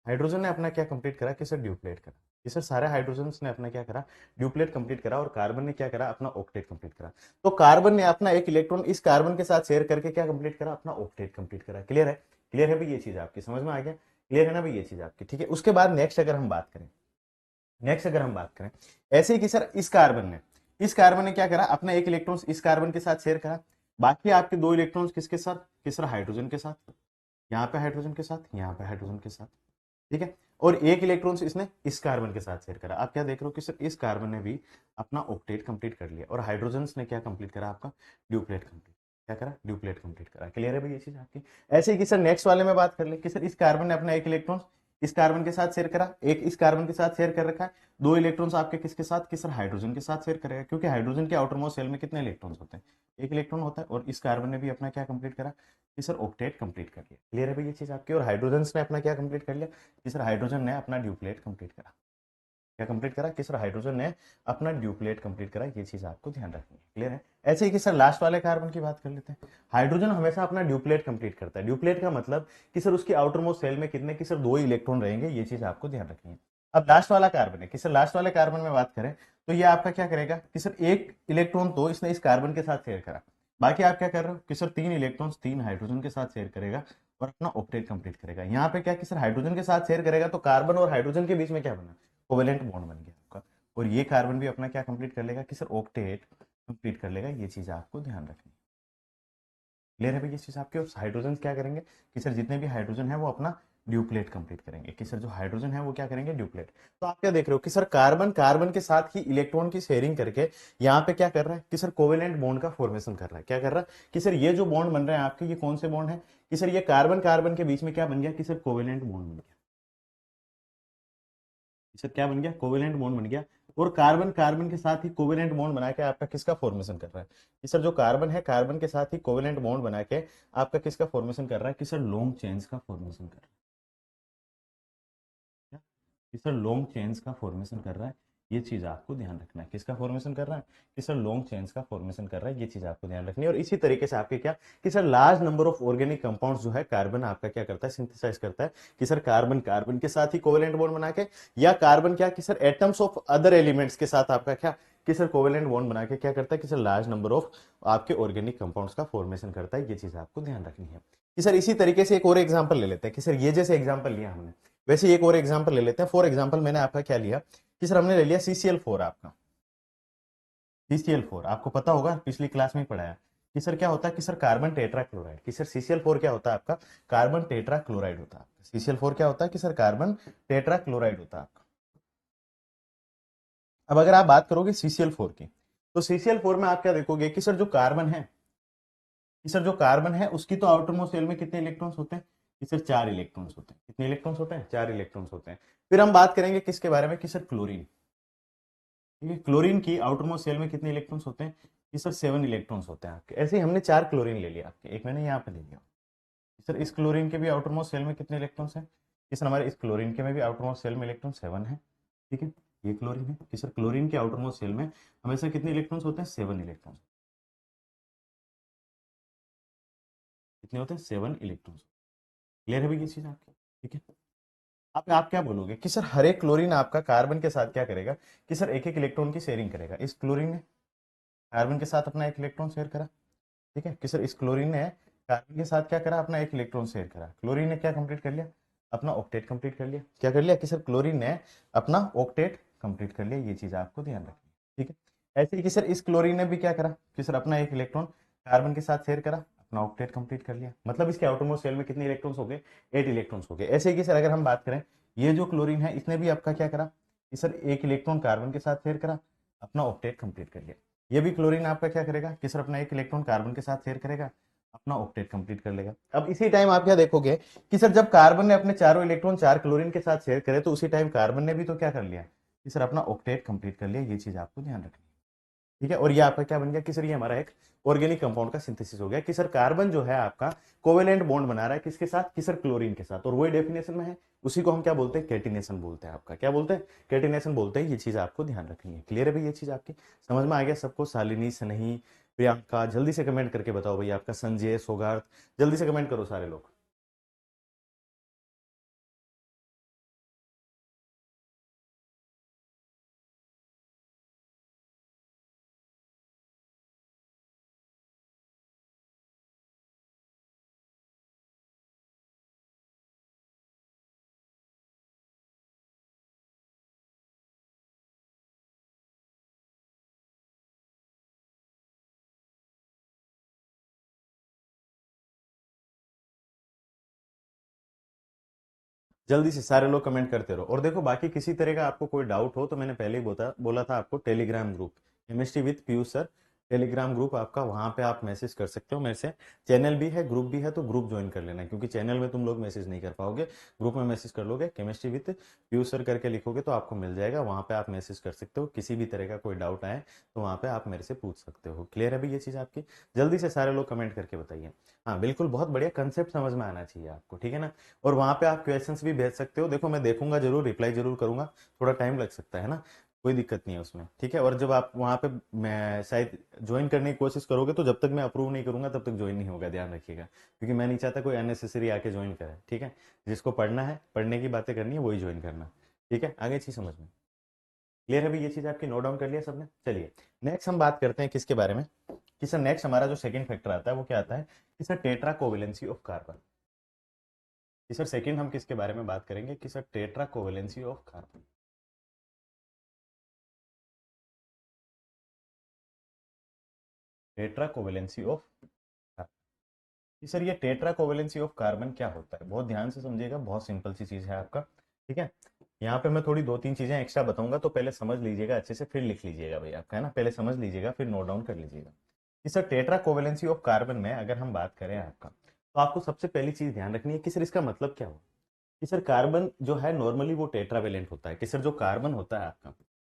Speaker 1: हाइड्रोजन ने अपना क्या कंप्लीट करा, कि सर ड्यूप्लेट करा। कि सर सारे हाइड्रोजन ने अपना क्या करा, ड्यूप्लेट कंप्लीट करा, और कार्बन ने क्या करा, अपना ऑक्टेट कंप्लीट करा। तो कार्बन ने अपना एक इलेक्ट्रॉन इस कार्बन के साथ शेयर करके क्या कंप्लीट करा, अपना ऑक्टेट कंप्लीट करा। क्लियर है? क्लियर है भाई ये चीज आपकी, समझ में आ गया? क्लियर है ना भाई ये चीज आपकी? ठीक है। उसके बाद नेक्स्ट अगर हम बात करें, ऐसे ही कि सर इस कार्बन ने क्या करा, अपना एक इलेक्ट्रॉन इस कार्बन के साथ शेयर करा। बाकी आपके दो इलेक्ट्रॉन्स किसके साथ, कि सर हाइड्रोजन के साथ, यहाँ पे हाइड्रोजन के साथ, यहाँ पे हाइड्रोजन के साथ, ठीक है। और एक इलेक्ट्रॉन इसने इस कार्बन के साथ शेयर करा। आप क्या देख रहे हो कि सर इस कार्बन ने भी अपना ऑक्टेट कंप्लीट कर लिया, और हाइड्रोजन ने क्या कंप्लीट करा, आपका ड्यूप्लेट कंप्लीट, क्या करा, ड्यूप्लेट कंप्लीट करा। क्लियर है भाई ये चीज आपकी? ऐसे ही कि सर नेक्स्ट वाले में बात कर ले कि सर इस कार्बन ने अपना एक इलेक्ट्रॉन इस कार्बन के साथ शेयर करा, एक इस कार्बन के साथ शेयर कर रखा है। दो इलेक्ट्रॉन्स आपके किसके साथ, कि सर हाइड्रोजन के साथ शेयर करेगा, क्योंकि हाइड्रोजन के आउटर मोस्ट शेल में कितने इलेक्ट्रॉन्स होते हैं, एक इलेक्ट्रॉन होता है। और इस कार्बन ने भी अपना क्या कंप्लीट करा, कि सर ऑक्टेट कंप्लीट कर लिया। क्लियर है भाई ये चीज आपकी? और हाइड्रोजन ने अपना क्या कंप्लीट कर लिया, कि सर हाइड्रोजन ने अपना ड्यूप्लेट कंप्लीट करा। क्या कंप्लीट करा, कि सर हाइड्रोजन ने अपना ड्यूप्लेट कंप्लीट करा। ये चीज आपको ध्यान रखनी है। क्लियर है? ऐसे ही कि सर लास्ट वाले कार्बन की बात कर लेते हैं। हाइड्रोजन हमेशा अपना ड्यूप्लेट कंप्लीट करता है। ड्यूप्लेट का मतलब कि सर उसकी आउटर मोस्ट शेल में कितने, कि सर दो इलेक्ट्रॉन रहेंगे। ये चीज आपको ध्यान रखनी है। अब लास्ट वाला कार्बन है, कि सर लास्ट वाले कार्बन में बात करें तो ये आपका क्या करेगा, कि सर एक इलेक्ट्रॉन तो इसने इस कार्बन के साथ शेयर करा। बाकी आप क्या कर रहे हो, कि सर तीन इलेक्ट्रॉन्स तीन हाइड्रोजन के साथ शेयर करेगा और अपना ऑक्टेट कंप्लीट करेगा। यहाँ पे क्या, कि सर हाइड्रोजन के साथ शेयर करेगा, तो कार्बन और हाइड्रोजन के बीच में क्या बना, कोवेलेंट बॉन्ड बन गया आपका। और ये कार्बन भी अपना क्या कंप्लीट कर लेगा, कि सर ऑक्टेट कंप्लीट कर लेगा। ये चीज आपको ध्यान रखनी है। क्लियर है भाई ये चीज आपके? और हाइड्रोजन क्या करेंगे, कि सर जितने भी हाइड्रोजन है वो अपना ड्यूप्लेट कंप्लीट करेंगे, कि सर जो हाइड्रोजन है वो क्या करेंगे, ड्यूप्लेट। तो आप क्या देख रहे हो कि सर कार्बन कार्बन के साथ ही इलेक्ट्रॉन की शेयरिंग करके यहाँ पे क्या कर रहा है, कि सर कोवेलेंट बॉन्ड का फॉर्मेशन कर रहा है। क्या कर रहा है, कि सर ये जो बॉन्ड बन रहे हैं आपके, ये कौन से बॉन्ड है, कि सर ये कार्बन कार्बन के बीच में क्या बन गया, कि सर कोवेलेंट बॉन्ड बन गया। सर क्या बन गया, कोवेलेंट बॉन्ड बन गया। और कार्बन कार्बन के साथ ही कोवेलेंट बॉन्ड बना के आपका किसका फॉर्मेशन कर रहा है, कि सर जो कार्बन है कार्बन के साथ ही कोवेलेंट बॉन्ड बना के आपका किसका फॉर्मेशन कर रहा है, कि सर लॉन्ग चेन्स का फॉर्मेशन कर रहा है। कि सर लॉन्ग चेन्स का फॉर्मेशन कर रहा है। ये चीज आपको ध्यान रखना है, किसका फॉर्मेशन कर रहा है, कि सर लॉन्ग चेन्स का फॉर्मेशन कर रहा है। ये चीज आपको ध्यान रखनी है। और इसी तरीके से आपके क्या, कि sir large number of organic compounds जो है कार्बन आपका क्या करता है, सिंथेसाइज करता है। कि सर कार्बन कार्बन के साथ ही कोवेलेंट बॉन्ड बना के, या कार्बन क्या, कि sir atoms of other elements के साथ आपका क्या, कि सर कोवेलेंट बॉन्ड बना के क्या करता है कि सर लार्ज नंबर ऑफ आपके ऑर्गेनिक कंपाउंड्स का फॉर्मेशन करता है। ये चीज आपको ध्यान रखनी है कि सर इसी तरीके से एक और एग्जांपल ले लेते हैं कि सर ये जैसे एग्जांपल लिया हमने वैसे एक और एग्जांपल ले लेते हैं। फॉर एग्जांपल मैंने आपका क्या लिया कि सर हमने ले लिया CCl4 आपका। CCl4 आपको पता होगा पिछली क्लास में ही पढ़ाया कि सर क्या होता है कि सर कार्बन टेट्रा क्लोराइड कि सर CCl4 क्या होता है आपका कार्बन टेट्रा क्लोराइड होता है। CCl4 क्या होता है कि सर कार्बन टेट्रा क्लोराइड होता है आपका। अब अगर आप बात करोगे CCl4 की तो CCl4 में आप क्या देखोगे कि सर जो कार्बन है कि सर जो कार्बन है उसकी तो आउटर मोस्ट शेल में कितने इलेक्ट्रॉन्स होते हैं कि सर 4 इलेक्ट्रॉन्स होते हैं। कितने इलेक्ट्रॉन्स होते हैं 4 इलेक्ट्रॉन्स होते हैं। फिर हम बात करेंगे किसके बारे में कि सर क्लोरीन। ठीक है क्लोरीन की आउटर मोस्ट शेल में कितने इलेक्ट्रॉन्स होते हैं कि सर 7 इलेक्ट्रॉन्स होते हैं आपके। ऐसे ही हमने 4 क्लोरीन ले लिया आपके एक मैंने यहाँ पे ले लिया। सर इस क्लोरीन के भी आउटर मोस्ट शेल में कितने इलेक्ट्रॉन्स हैं कि सर हमारे इस क्लोरीन के में भी आउटर मोस्ट शेल में इलेक्ट्रॉन 7 है। ठीक है ये क्लोरीन है कि सर क्लोरीन के आउटर मोस्ट शेल में हमेशा कितने इलेक्ट्रॉन्स होते हैं 7 इलेक्ट्रॉन्स। कितने होते हैं 7 इलेक्ट्रॉन्स। क्लियर है भाई ये चीज आपकी। ठीक है आप क्या बोलोगे कि सर हर एक क्लोरीन आपका कार्बन के साथ क्या करेगा कि सर एक एक इलेक्ट्रॉन की शेयरिंग करेगा। इस क्लोरीन ने कार्बन के साथ अपना एक इलेक्ट्रॉन शेयर करा। ठीक है कि सर इस क्लोरीन ने कार्बन के साथ क्या करा अपना एक इलेक्ट्रॉन शेयर करा। क्लोरीन ने क्या कंप्लीट कर लिया अपना ऑक्टेट कंप्लीट कर लिया। क्या कर लिया कि सर क्लोरीन ने अपना ऑक्टेट कंप्लीट कर लिया। ये चीज आपको ध्यान रखनी है। ठीक है ऐसे ही कि सर इस क्लोरीन ने भी क्या करा कि सर अपना एक इलेक्ट्रॉन कार्बन के साथ शेयर करा अपना ऑक्टेट कंप्लीट कर लिया। मतलब इसके आउटरमोस्ट शेल में कितने इलेक्ट्रॉन्स हो गए 8 इलेक्ट्रॉन्स हो गए। ऐसे ही कि सर अगर हम बात करें ये जो क्लोरीन है इसने भी आपका क्या करा कि सर एक इलेक्ट्रॉन कार्बन के साथ शेयर करा अपना ऑक्टेट कंप्लीट कर लिया। ये भी क्लोरीन आपका क्या करेगा कि सर अपना एक इलेक्ट्रॉन कार्बन के साथ शेयर करेगा अपना ऑक्टेट कंप्लीट कर लेगा। अब इसी टाइम आप क्या देखोगे कि सर जब कार्बन ने अपने चारों इलेक्ट्रॉन 4 क्लोरीन के साथ शेयर करे तो उसी टाइम कार्बन ने भी तो क्या कर लिया कि सर अपना ऑक्टेट कंप्लीट कर लिया। ये चीज आपको ध्यान रखनी है। ठीक है और ये आपका क्या बन गया कि सर ये हमारा एक ऑर्गेनिक कंपाउंड का सिंथेसिस हो गया कि सर कार्बन जो है आपका कोवेलेंट बॉन्ड बना रहा है किसके साथ कि सर क्लोरीन के साथ। और वही डेफिनेशन में है उसी को हम क्या बोलते हैं कैटिनेशन बोलते हैं। आपका क्या बोलते हैं कैटिनेशन बोलते हैं। ये चीज आपको ध्यान रखनी है। क्लियर है भाई ये चीज आपकी समझ में आ गया सबको। शालिनी सनही प्रियंका जल्दी से कमेंट करके बताओ भाई आपका संजय सौगार्थ जल्दी से कमेंट करो सारे लोग। जल्दी से सारे लोग कमेंट करते रहो। और देखो बाकी किसी तरह का आपको कोई डाउट हो तो मैंने पहले ही बोला था आपको Telegram group chemistry with Piyush sir Telegram group आपका वहां पे आप मैसेज कर सकते हो मेरे से। चैनल भी है ग्रुप भी है तो ग्रुप ज्वाइन कर लेना क्योंकि चैनल में तुम लोग मैसेज नहीं कर पाओगे। ग्रुप में मैसेज कर लोगे केमिस्ट्री विद पीयूष सर करके लिखोगे तो आपको मिल जाएगा। वहां पे आप मैसेज कर सकते हो किसी भी तरह का कोई डाउट आए तो वहां पे आप मेरे से पूछ सकते हो। क्लियर है भाई ये चीज आपकी। जल्दी से सारे लोग कमेंट करके बताइए। हाँ बिल्कुल बहुत बढ़िया कंसेप्ट समझ में आना चाहिए आपको। ठीक है ना और वहां पे आप क्वेश्चंस भी भेज सकते हो। देखो मैं देखूंगा जरूर रिप्लाई जरूर करूंगा। थोड़ा टाइम लग सकता है ना कोई दिक्कत नहीं है उसमें। ठीक है और जब आप वहां पे मैं शायद ज्वाइन करने की कोशिश करोगे तो जब तक मैं अप्रूव नहीं करूंगा तब तक ज्वाइन नहीं होगा ध्यान रखिएगा क्योंकि मैं नहीं चाहता कोई अननेसेसरी आके ज्वाइन करे। ठीक है जिसको पढ़ना है पढ़ने की बातें करनी है वही ज्वाइन करना। ठीक है आगे चीज समझ में क्लियर है भाई ये चीज आपकी नोट डाउन कर लिया सबने। चलिए नेक्स्ट हम बात करते हैं किसके बारे में कि सर नेक्स्ट हमारा जो सेकंड फैक्टर आता है वो क्या आता है कि sir tetra covalency of carbon. कि सर सेकंड हम किसके बारे में बात करेंगे कि sir tetra covalency of carbon. Tetra covalency of carbon कि सर ये टेट्रा कोवेलेंसी ऑफ कार्बन क्या होता है बहुत ध्यान से समझिएगा। बहुत सिंपल सी चीज है आपका। ठीक है यहाँ पे मैं थोड़ी दो तीन चीजें एक्स्ट्रा बताऊंगा तो पहले समझ लीजिएगा अच्छे से फिर लिख लीजिएगा भाई आपका है ना। पहले समझ लीजिएगा फिर नोट डाउन कर लीजिएगा कि sir tetra covalency of carbon में अगर हम बात करें आपका तो आपको सबसे पहली चीज ध्यान रखनी है कि सर इसका मतलब क्या हो कि सर कार्बन जो है नॉर्मली वो टेट्रावेलेंट होता है। कि सर जो कार्बन होता है आपका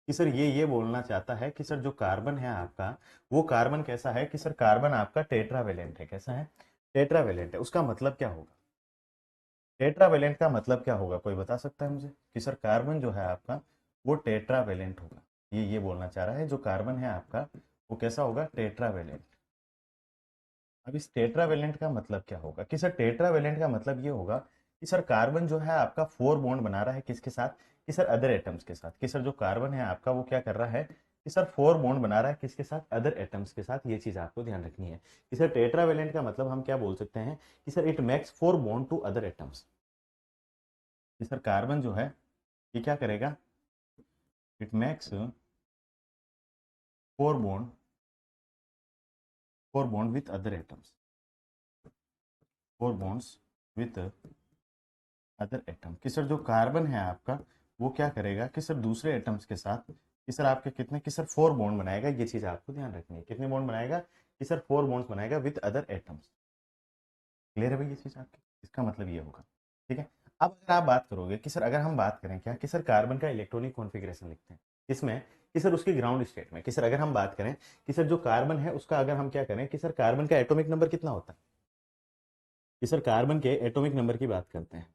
Speaker 1: कि सर ये बोलना चाहता है कि सर जो कार्बन है आपका वो कार्बन कैसा है कि सर कार्बन आपका टेट्रावेलेंट है। कैसा है टेट्रावेलेंट है। उसका मतलब क्या होगा टेट्रावेलेंट का मतलब क्या होगा कोई बता सकता है मुझे कि सर कार्बन जो है आपका वो टेट्रावेलेंट होगा। ये बोलना चाह रहा है जो कार्बन है आपका वो कैसा होगा टेट्रावेलेंट। अब इस टेट्रावेलेंट का मतलब क्या होगा कि सर टेट्रावेलेंट का मतलब ये होगा कि सर कार्बन जो है आपका 4 बॉन्ड बना रहा है किसके साथ कि सर अदर एटम्स के साथ। कि सर जो कार्बन है आपका वो क्या कर रहा है कि सर 4 बॉन्ड बना रहा है किसके साथ, अदर एटम्स के साथ। ये चीज आपको ध्यान रखनी है कि सर टेट्रावेलेंट का मतलब हम क्या बोल सकते हैं कि sir it makes 4 bond to other atoms. कि सर कार्बन जो है ये क्या करेगा, it makes 4 bond, 4 bond with other atoms, 4 bonds with other atom. कि सर जो कार्बन है आपका वो क्या करेगा कि सर दूसरे एटम्स के साथ कि सर आपके कितने, कि सर 4 बॉन्ड बनाएगा। ये चीज आपको ध्यान रखनी है, कितने बॉन्ड बनाएगा कि सर 4 बॉन्ड्स बनाएगा विद अदर एटम्स। क्लियर है भाई ये चीज आपकी, इसका मतलब ये होगा। ठीक है, अब अगर आप बात करोगे कि सर अगर हम बात करें क्या कि सर कार्बन का इलेक्ट्रॉनिक कॉन्फ़िगरेशन लिखते हैं इसमें कि सर उसकी ग्राउंड स्टेट में, कि सर अगर हम बात करें कि सर जो कार्बन है उसका अगर हम क्या करें कि सर कार्बन का एटॉमिक नंबर कितना होता है, कि सर कार्बन के एटॉमिक नंबर की बात करते हैं।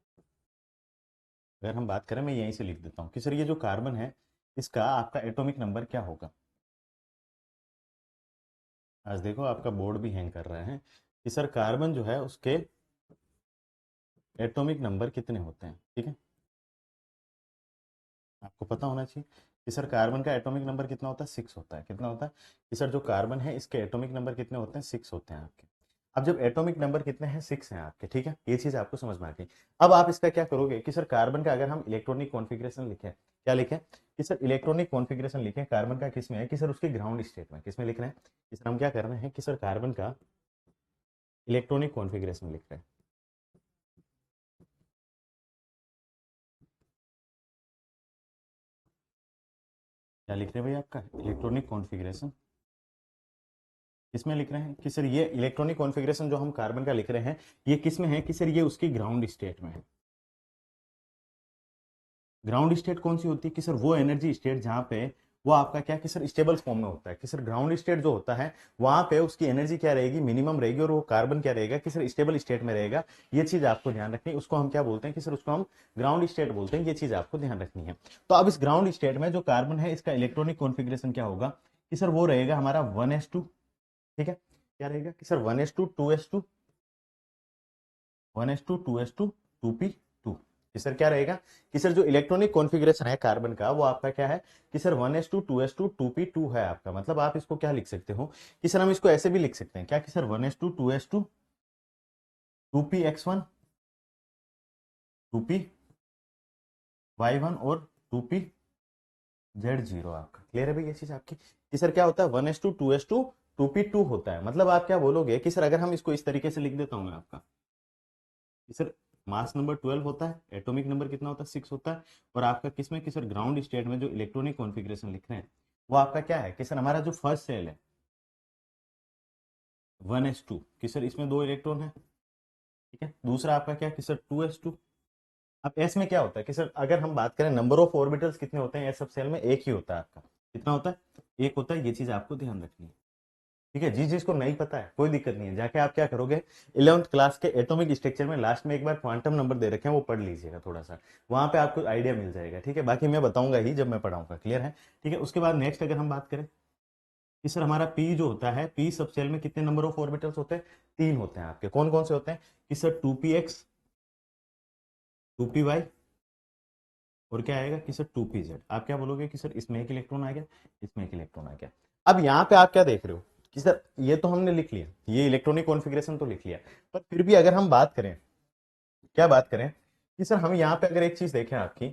Speaker 1: अगर हम बात करें, मैं यहीं से लिख देता हूँ कि सर ये जो कार्बन है इसका आपका एटॉमिक नंबर क्या होगा। आज देखो आपका बोर्ड भी हैंग कर रहा है कि सर कार्बन जो है उसके एटॉमिक नंबर कितने होते हैं। ठीक है, आपको पता होना चाहिए कि सर कार्बन का एटॉमिक नंबर कितना होता है, 6 होता है। कितना होता है कि सर जो कार्बन है इसके एटॉमिक नंबर कितने होते हैं, 6 होते हैं आपके। अब जब एटॉमिक नंबर कितने हैं, 6 हैं आपके। ठीक है, ये चीज आपको समझ में आ गई। अब आप इसका क्या करोगे कि सर कार्बन का अगर हम इलेक्ट्रॉनिक कॉन्फ़िगरेशन लिखें, क्या लिखें कि सर इलेक्ट्रॉनिक कॉन्फ़िगरेशन लिखें कार्बन का, किस में है कि सर उसके ग्राउंड स्टेट में। किस में लिख रहे हैं कि सर हम क्या कर रहे हैं कि सर कार्बन का इलेक्ट्रॉनिक कॉन्फ़िगरेशन लिख रहे हैं। क्या लिख रहे हैं भाई, आपका इलेक्ट्रॉनिक कॉन्फ़िगरेशन किसमें लिख रहे हैं कि सर ये इलेक्ट्रॉनिक कॉन्फ़िगरेशन जो हम कार्बन का लिख रहे हैं ये किस में है कि सर ये उसकी ग्राउंड स्टेट में है। ग्राउंड स्टेट कौन सी होती है कि सर वो एनर्जी स्टेट जहां पे वो आपका क्या कि सर स्टेबल फॉर्म में होता है। कि सर ग्राउंड स्टेट जो होता है वहां पे उसकी एनर्जी क्या रहेगी, मिनिमम रहेगी, और वो कार्बन क्या रहेगा कि सर स्टेबल स्टेट में रहेगा। ये चीज आपको ध्यान रखनी है, उसको हम क्या बोलते हैं कि सर उसको हम ग्राउंड स्टेट बोलते हैं। ये चीज आपको ध्यान रखनी है। तो अब इस ग्राउंड स्टेट में जो कार्बन है इसका इलेक्ट्रॉनिक कॉन्फ़िगरेशन क्या होगा कि सर वो रहेगा हमारा 1s2। ठीक है, क्या रहेगा कि sir 1s2 2s2, 1s2 2s2 2p2। कि सर क्या रहेगा कि सर जो इलेक्ट्रॉनिक कॉन्फ़िगरेशन है कार्बन का वो आपका क्या है कि सर 1s2 2s2 2p2 है आपका। मतलब आप इसको क्या लिख सकते हो कि सर हम इसको ऐसे भी लिख सकते हैं क्या कि sir 1s2 2s2 2px1 2py1 और 2pz0 आपका। क्लियर है भाई ये चीज आपकी कि सर क्या होता है 1s2 2s2 2p2 होता है। मतलब आप क्या बोलोगे कि सर अगर हम इसको इस तरीके से लिख देता हूं मैं आपका कि सर मास नंबर 12 होता है, एटॉमिक नंबर कितना होता है, 6 होता है, और आपका किसमें कि सर ग्राउंड स्टेट में जो इलेक्ट्रॉनिक कॉन्फ़िगरेशन लिख रहे हैं वो आपका क्या है कि सर हमारा जो फर्स्ट सेल है 1s2 कि सर इसमें 2 इलेक्ट्रॉन है। ठीक है, दूसरा आपका क्या कि सर 2s2। अब एस में क्या होता है कि सर अगर हम बात करें नंबर ऑफ ऑर्बिटल्स कितने होते हैं एस सब सेल में, एक ही होता है आपका। कितना होता है, एक होता है। ये चीज आपको ध्यान रखनी है। ठीक है, जिस जिसको नहीं पता है कोई दिक्कत नहीं है, जाके आप क्या करोगे 11th क्लास के एटॉमिक स्ट्रक्चर में लास्ट में एक बार क्वांटम नंबर दे रखे हैं वो पढ़ लीजिएगा थोड़ा सा, वहां पे आपको आइडिया मिल जाएगा। ठीक है, बाकी मैं बताऊंगा ही जब मैं पढ़ाऊंगा। क्लियर है। ठीक है, उसके बाद नेक्स्ट अगर हम बात करें कि सर हमारा पी जो होता है, पी सब सेल में कितने नंबर ऑफ ऑर्बिटल्स होते हैं, 3 होते हैं आपके। कौन कौन से होते हैं कि सर 2px 2py और क्या आएगा कि सर 2pz। आप क्या बोलोगे कि सर इसमें एक इलेक्ट्रॉन आ गया, इसमें एक इलेक्ट्रॉन आ गया। अब यहाँ पे आप क्या देख रहे हो कि सर ये तो हमने लिख लिया, ये इलेक्ट्रॉनिक कॉन्फ़िगरेशन तो लिख लिया, पर फिर भी अगर हम बात करें, क्या बात करें कि सर हम यहाँ पे अगर एक चीज देखें आपकी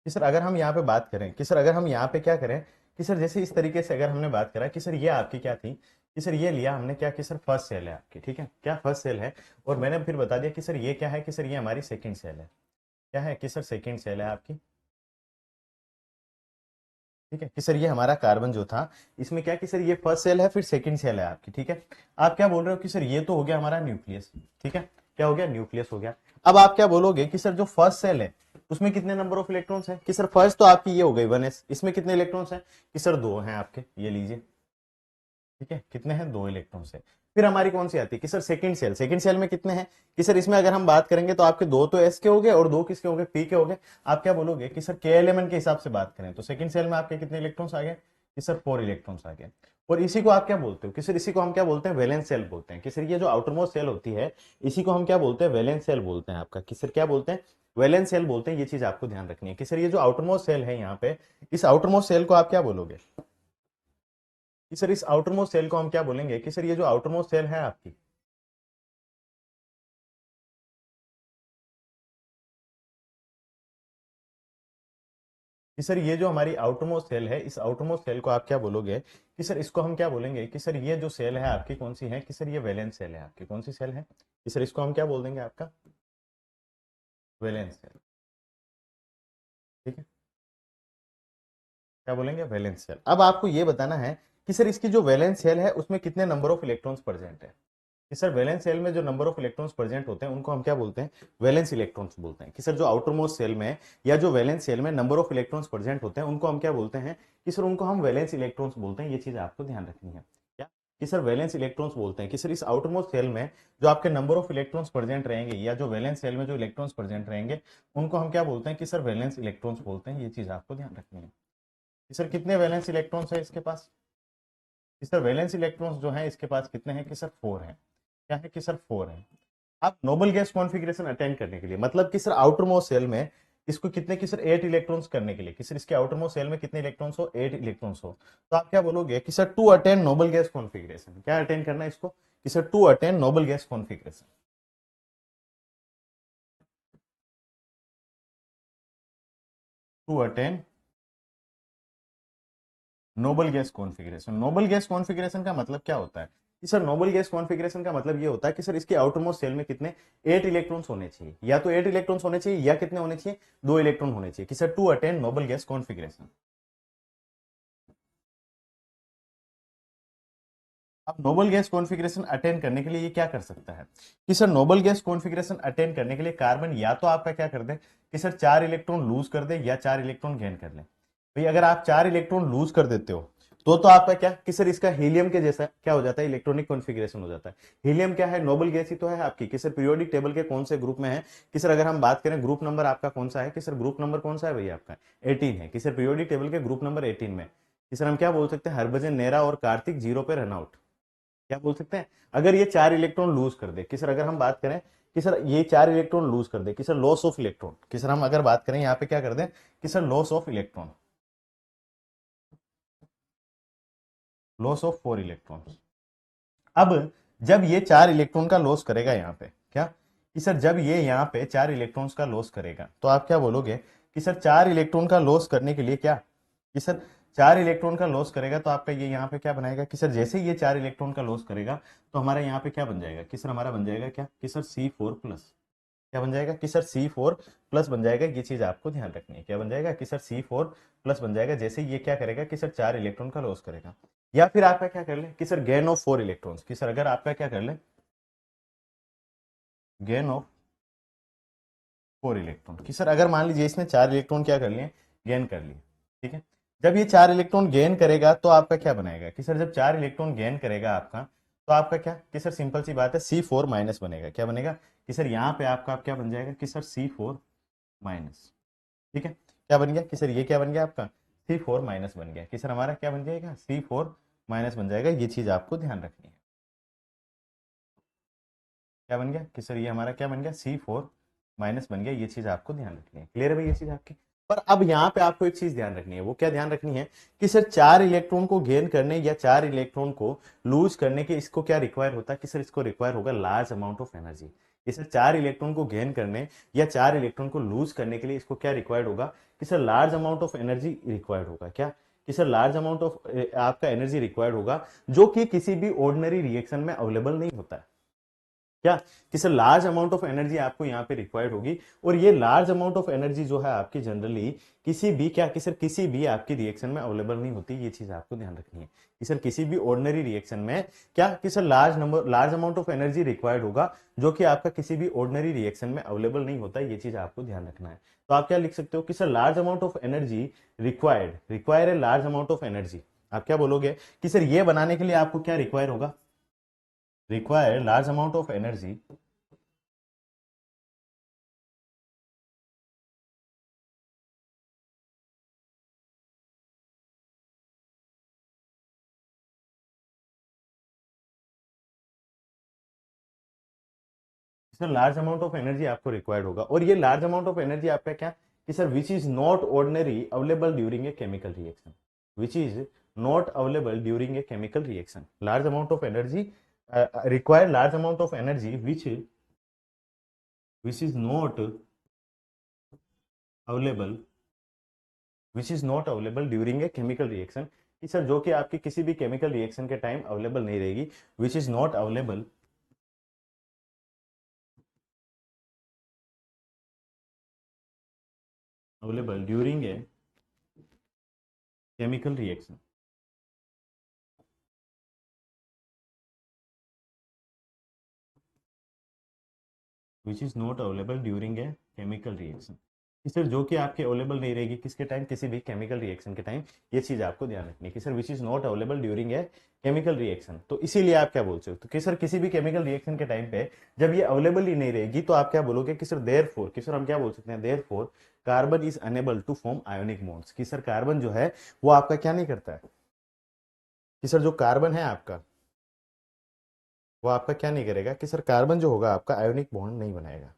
Speaker 1: कि सर अगर हम यहाँ पे बात करें कि सर अगर हम यहाँ पे क्या करें कि सर जैसे इस तरीके से अगर हमने बात करा कि सर ये आपकी क्या थी कि सर ये लिया हमने क्या कि सर फर्स्ट सेल है आपकी। ठीक है, क्या फर्स्ट सेल है, और मैंने फिर बता दिया कि सर ये क्या है कि सर ये हमारी सेकंड सेल है। क्या है कि सर सेकंड सेल है आपकी। ठीक है, कि सर ये हमारा कार्बन जो था इसमें क्या कि सर ये फर्स्ट सेल है फिर सेकंड सेल है आपकी। ठीक है, आप क्या बोल रहे हो कि सर ये तो हो गया हमारा न्यूक्लियस। ठीक है, क्या हो गया, न्यूक्लियस हो गया। अब आप क्या बोलोगे कि सर जो फर्स्ट सेल है उसमें कितने नंबर ऑफ इलेक्ट्रॉन्स है कि सर फर्स्ट तो आपकी ये हो गई 1s, इसमें कितने इलेक्ट्रॉन्स है कि सर 2 हैं आपके, ये लीजिए। ठीक है, कितने हैं, 2 इलेक्ट्रॉन्स है। फिर हमारी कौन सी आती है कि sir second cell, second cell में कितने हैं कि सर इसमें अगर हम बात करेंगे तो आपके 2 तो एस के हो गए और 2 किसके हो गए, पी के हो गए। आप क्या बोलोगे कि सर के एलिमेंट के हिसाब से बात करें तो सेकंड सेल में आपके कितने इलेक्ट्रॉन्स आ गए कि सर 4 इलेक्ट्रॉन्स आ गए। और इसी को आप क्या बोलते हो कि सर, इसी को हम क्या बोलते हैं, वैलेंस सेल बोलते हैं कि सर ये जो आउटरमोस्ट सेल होती है इसी को हम क्या बोलते हैं, वैलेंस सेल बोलते हैं आपका, कि सर क्या बोलते हैं, वैलेंस सेल बोलते हैं। ये चीज आपको ध्यान रखनी है कि सर ये जो आउटरमोस्ट सेल है यहाँ पे, इस आउटरमोस्ट सेल को आप क्या बोलोगे कि सर, इस आउटरमोस्ट सेल को हम क्या बोलेंगे कि सर ये जो आउटरमोस्ट सेल है आपकी, कि सर ये जो हमारी आउटरमोस्ट सेल है, इस आउटरमोस्ट सेल को आप क्या बोलोगे कि सर इसको हम क्या बोलेंगे कि सर ये जो सेल है आपकी कौन सी है, कि सर ये वैलेंस सेल है आपकी, कौन सी सेल है कि सर इसको हम क्या बोल देंगे आपका, वैलेंस सेल। ठीक है, क्या बोलेंगे, वैलेंस सेल। अब आपको ये बताना है कि सर इसकी जो वैलेंस सेल है उसमें कितने नंबर ऑफ इलेक्ट्रॉन्स प्रेजेंट है, कि सर वैलेंस सेल में जो नंबर ऑफ इलेक्ट्रॉन्स प्रेजेंट होते हैं उनको हम क्या बोलते हैं, वैलेंस इलेक्ट्रॉन्स बोलते हैं। कि सर जो आउटरमोस्ट सेल में या जो वैलेंस सेल में नंबर ऑफ इलेक्ट्रॉन्स प्रेजेंट होते हैं उनको हम क्या बोलते हैं, कि सर उनको हम वैलेंस इलेक्ट्रॉन्स बोलते हैं। ये चीज आपको ध्यान रखनी है क्या, कि सर वैलेंस इलेक्ट्रॉन्स बोलते हैं कि सर इस आउटरमोस्ट सेल में जो आपके नंबर ऑफ इलेक्ट्रॉन्स प्रेजेंट रहेंगे या जो वैलेंस सेल में जो इलेक्ट्रॉन्स प्रेजेंट रहेंगे उनको हम क्या बोलते हैं, कि सर वैलेंस इलेक्ट्रॉन्स बोलते हैं। ये चीज आपको ध्यान रखनी है कि सर कितने वैलेंस इलेक्ट्रॉन्स है इसके पास, कि सर वैलेंस इलेक्ट्रॉन्स जो है इसके पास कितने हैं, कि सर 4 है। क्या है कि सर 4 है। आप नोबल गैस कॉन्फ़िगरेशन अटेंड करने के लिए, मतलब कि सर आउटर मोस्ट सेल में इसको कितने की सर 8 इलेक्ट्रॉन्स करने के लिए, कि सर इसके आउटर मोस्ट सेल में कितने इलेक्ट्रॉन्स हो, 8 इलेक्ट्रॉन्स हो, तो आप क्या बोलोगे कि sir to attend noble gas configuration, क्या अटेंड करना है इसको, कि sir to attend noble gas configuration, to attend noble gas configuration. Noble gas configuration का मतलब क्या होता है, कि सर नोबल गैस कॉन्फ़िगरेशन का मतलब ये होता है कि सर इसके आउटरमोस्ट सेल में कितने 8 इलेक्ट्रॉन्स होने चाहिए, या तो 8 इलेक्ट्रॉन्स होने चाहिए या कितने होने चाहिए, 2 इलेक्ट्रॉन होने चाहिए, कि sir to attend noble gas configuration. अब नोबल गैस कॉन्फ़िगरेशन अटेंड करने के लिए ये क्या कर सकता है, कि sir noble gas configuration attend करने के लिए कार्बन या तो आपका क्या कर दे कि सर 4 इलेक्ट्रॉन लूज कर दे या 4 इलेक्ट्रॉन गेन कर ले। भाई अगर आप 4 इलेक्ट्रॉन लूज कर देते हो तो आपका क्या कि सर इसका हीलियम के जैसा क्या हो जाता है, इलेक्ट्रॉनिक कॉन्फ़िगरेशन हो जाता है। हीलियम क्या है, नोबल गैस ही तो है आपकी, कि सर पीरियोडिक टेबल के कौन से ग्रुप में है, कि सर अगर हम बात करें ग्रुप नंबर आपका कौन सा है, कि सर ग्रुप नंबर कौन सा है भैया आपका 18 है, कि सर पीरियोडिक टेबल के ग्रुप नंबर 18 में, कि सर हम क्या बोल सकते हैं, हरभजन नेहरा और कार्तिक जीरो पे रन आउट, क्या बोल सकते हैं। अगर ये 4 इलेक्ट्रॉन लूज कर दे, कि सर अगर हम बात करें कि सर ये 4 इलेक्ट्रॉन लूज कर दे, कि सर लॉस ऑफ इलेक्ट्रॉन, कि सर हम अगर बात करें यहाँ पे क्या कर दें कि sir loss of electron, loss of 4 electron. अब जब ये 4 इलेक्ट्रॉन का लॉस करेगा यहाँ पे क्या, कि सर जब ये यहाँ पे 4 इलेक्ट्रॉन्स का लॉस करेगा तो आप क्या बोलोगे कि सर 4 इलेक्ट्रॉन का लॉस करने के लिए क्या, कि सर 4 इलेक्ट्रॉन का लॉस करेगा तो आपका ये यहाँ पे क्या बनाएगा, कि सर जैसे ही ये 4 इलेक्ट्रॉन का लॉस करेगा तो हमारा यहाँ पे क्या बन जाएगा, कि सर हमारा बन जाएगा क्या, कि सर C4 प्लस, क्या बन जाएगा, कि सर C4 प्लस बन जाएगा। ये चीज आपको ध्यान रखनी है, क्या बन जाएगा, कि सर C4 प्लस बन जाएगा जैसे ये क्या करेगा, कि सर 4 इलेक्ट्रॉन का लॉस करेगा। या फिर आपका क्या कर ले कि सर गेन ऑफ 4 इलेक्ट्रॉन्स, कि सर अगर आपका क्या कर ले गेन ऑफ 4 इलेक्ट्रॉन, कि सर अगर मान लीजिए इसने 4 इलेक्ट्रॉन क्या कर लिए, गेन कर लिए। ठीक है, जब ये 4 इलेक्ट्रॉन गेन करेगा तो आपका क्या बनाएगा, कि सर जब 4 इलेक्ट्रॉन गेन करेगा आपका तो आपका क्या, कि सर सिंपल सी बात है C4 माइनस बनेगा। क्या बनेगा, कि सर यहाँ पे आपका आप क्या बन जाएगा, कि सर C4 माइनस। ठीक है, क्या बन गया, कि सर ये क्या बन गया आपका C4 माइनस बन गया, कि सर हमारा क्या बन जाएगा C4 माइनस बन जाएगा। ये चीज आपको ध्यान रखनी है, क्या बन गया, कि सर ये हमारा क्या बन गया C4 माइनस बन गया। ये चीज आपको ध्यान रखनी है, क्लियर है भाई ये चीज आपकी। पर अब यहाँ पे आपको एक चीज ध्यान रखनी है, वो क्या ध्यान रखनी है, कि सर 4 इलेक्ट्रॉन को गेन करने या 4 इलेक्ट्रॉन को लूज करने के इसको क्या रिक्वायर होता है, कि सर इसको रिक्वायर होगा लार्ज अमाउंट ऑफ एनर्जी। इसे 4 इलेक्ट्रॉन को गेन करने या 4 इलेक्ट्रॉन को लूज करने के लिए इसको क्या रिक्वायर्ड होगा, कि sir large amount of energy required होगा। क्या, कि सर लार्ज अमाउंट ऑफ आपका एनर्जी रिक्वायर्ड होगा, जो कि किसी भी ऑर्डिनरी रिएक्शन में अवेलेबल नहीं होता है। क्या, कि sir large amount of energy आपको यहाँ पे रिक्वायर्ड होगी, और ये लार्ज अमाउंट ऑफ एनर्जी जो है आपकी जनरली किसी भी क्या, कि सर किसी भी आपकी रिएक्शन में अवेलेबल नहीं होती। ये चीज आपको ध्यान रखनी है, कि सर किसी भी ऑर्डिनरी रिएक्शन में क्या, कि sir large amount of energy required होगा, जो कि आपका किसी भी ऑर्डिनरी रिएक्शन में अवेलेबल नहीं होता। ये चीज आपको ध्यान रखना है। तो आप क्या लिख सकते हो, कि sir large amount of energy require है लार्ज अमाउंट ऑफ एनर्जी। आप क्या बोलोगे, कि सर ये बनाने के लिए आपको क्या रिक्वायर होगा, require large amount of energy sir large amount of energy आपको रिक्वायर्ड होगा, और ये लार्ज अमाउंट ऑफ एनर्जी आपका क्या कि sir which is not ordinary available during a chemical reaction, which is not available during a chemical reaction. Large amount of energy required, large amount of energy which is not available, which is not available during a chemical reaction, कि sir जो कि आपकी किसी भी chemical reaction के time available नहीं रहेगी, which is not available available during a chemical reaction. Which is not available during a chemical reaction, sir जो कि आपके अवेलेबल नहीं रहेगी किसके टाइम, किसी भी केमिकल रिएक्शन के टाइम। ये चीज आपको ध्यान रखनी है कि sir which is not available during a chemical reaction. तो इसीलिए आप क्या बोल सकते हो कि सर किसी भी केमिकल रिएक्शन के टाइम पे जब ये अवेलेबल ही नहीं रहेगी तो आप क्या बोलोगे कि सर देयर फोर, कि सर हम क्या बोल सकते हैं, therefore carbon is unable to form ionic bonds, कि सर कार्बन जो है वो आपका क्या नहीं करता है, कि सर जो कार्बन है आपका वो आपका क्या नहीं करेगा, कि सर कार्बन जो होगा आपका आयोनिक बॉन्ड नहीं बनाएगा।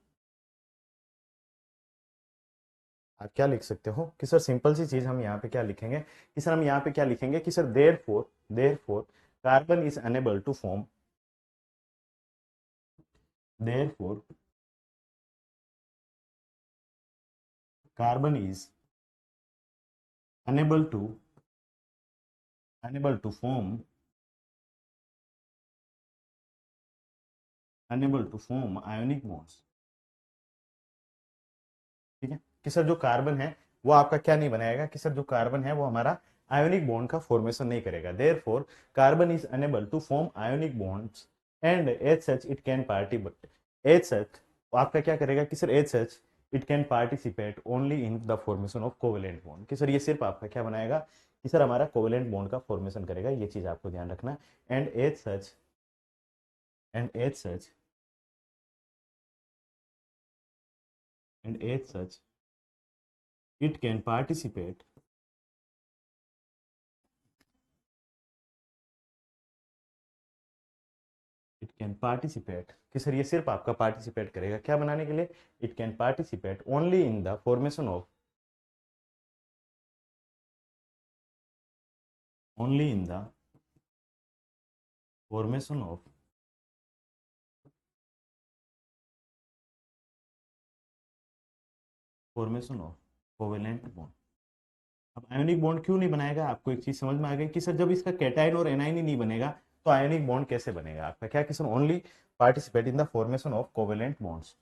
Speaker 1: आप क्या लिख सकते हो कि सर सिंपल सी चीज हम यहाँ पे क्या लिखेंगे, कि सर हम यहाँ पे क्या लिखेंगे कि sir therefore carbon is unable to form, therefore carbon is unable to form, unable to form ionic bonds. ठीक है, कि सर जो कार्बन है वो आपका क्या नहीं बनाएगा, कि सर जो कार्बन है वो हमारा आयोनिक बॉन्ड का फॉर्मेशन नहीं करेगा। Therefore carbon is unable to form ionic bonds and as such it can party, as such आपका क्या करेगा कि sir as such it can participate only in the formation of covalent bond, कि sir ये सिर्फ आपका क्या बनाएगा कि सर हमारा कोवेलेंट बॉन्ड का फॉर्मेशन करेगा। ये चीज आपको ध्यान रखना। And as such, and as such, and as such it can participate, it can participate, कि सर ये सिर्फ आपका पार्टिसिपेट करेगा क्या बनाने के लिए, it can participate only in the formation of, only in the formation of, formation of covalent bond. अब आयोनिक बॉन्ड क्यों नहीं बनाएगा, आपको एक चीज समझ में आ गई कि सर जब इसका कैटायन और एनायन ही नहीं बनेगा तो आयोनिक बॉन्ड कैसे बनेगा आपका, क्या कि sir only participate in the formation of covalent bonds.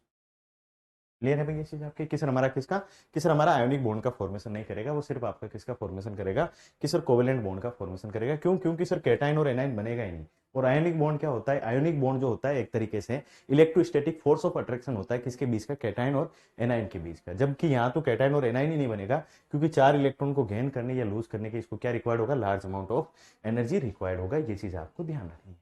Speaker 1: Clear है भाई ये चीज आपके, कि सर हमारा किसका, कि सर हमारा आयोनिक बॉन्ड का फॉर्मेशन नहीं करेगा, वो सिर्फ आपका किसका फॉर्मेशन करेगा, कि सर कोवेलेंट बॉन्ड का फॉर्मेशन करेगा। क्यों, क्योंकि सर कैटायन और एनायन बनेगा ही नहीं। और आयोनिक बॉन्ड क्या होता है, आयोनिक बॉन्ड जो होता है एक तरीके से इलेक्ट्रोस्टैटिक फोर्स ऑफ अट्रैक्शन होता है किसके बीच का, कैटायन और एनायन के बीच का। जबकि यहाँ तो कैटायन और एनायन ही नहीं बनेगा, क्योंकि 4 इलेक्ट्रॉन को गेन करने या लूज करने के इसको क्या रिक्वायर्ड होगा, large amount of energy required होगा। ये चीज आपको ध्यान रखनी है।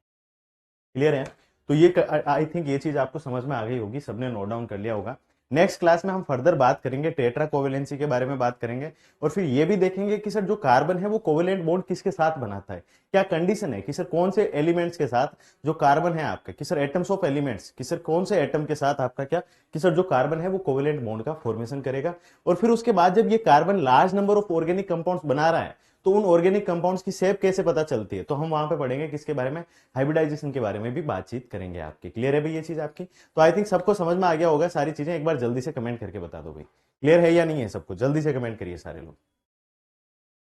Speaker 1: क्लियर है। तो ये आई थिंक ये चीज आपको समझ में आ गई होगी, सबने नोट डाउन कर लिया होगा। नेक्स्ट क्लास में हम फर्दर बात करेंगे, टेट्रा कोवेलेंसी के बारे में बात करेंगे, और फिर ये भी देखेंगे कि सर जो कार्बन है वो कोवेलेंट बॉन्ड किसके साथ बनाता है, क्या कंडीशन है, कि सर कौन से एलिमेंट्स के साथ जो कार्बन है आपका, कि सर एटम्स ऑफ एलिमेंट्स, कि सर कौन से एटम के साथ आपका क्या, कि सर जो कार्बन है वो कोवेलेंट बॉन्ड का फॉर्मेशन करेगा। और फिर उसके बाद जब ये carbon large number of organic compounds बना रहा है तो उन ऑर्गेनिक कंपाउंड्स की शेप कैसे पता चलती है, तो हम वहां पे पढ़ेंगे किसके बारे में, हाइब्रिडाइजेशन के बारे में भी बातचीत करेंगे आपकी। क्लियर है भाई ये चीज आपकी। तो आई थिंक सबको समझ में आ गया होगा सारी चीजें, एक बार जल्दी से कमेंट करके बता दो भाई क्लियर है या नहीं है सबको, जल्दी से कमेंट करिए सारे लोग,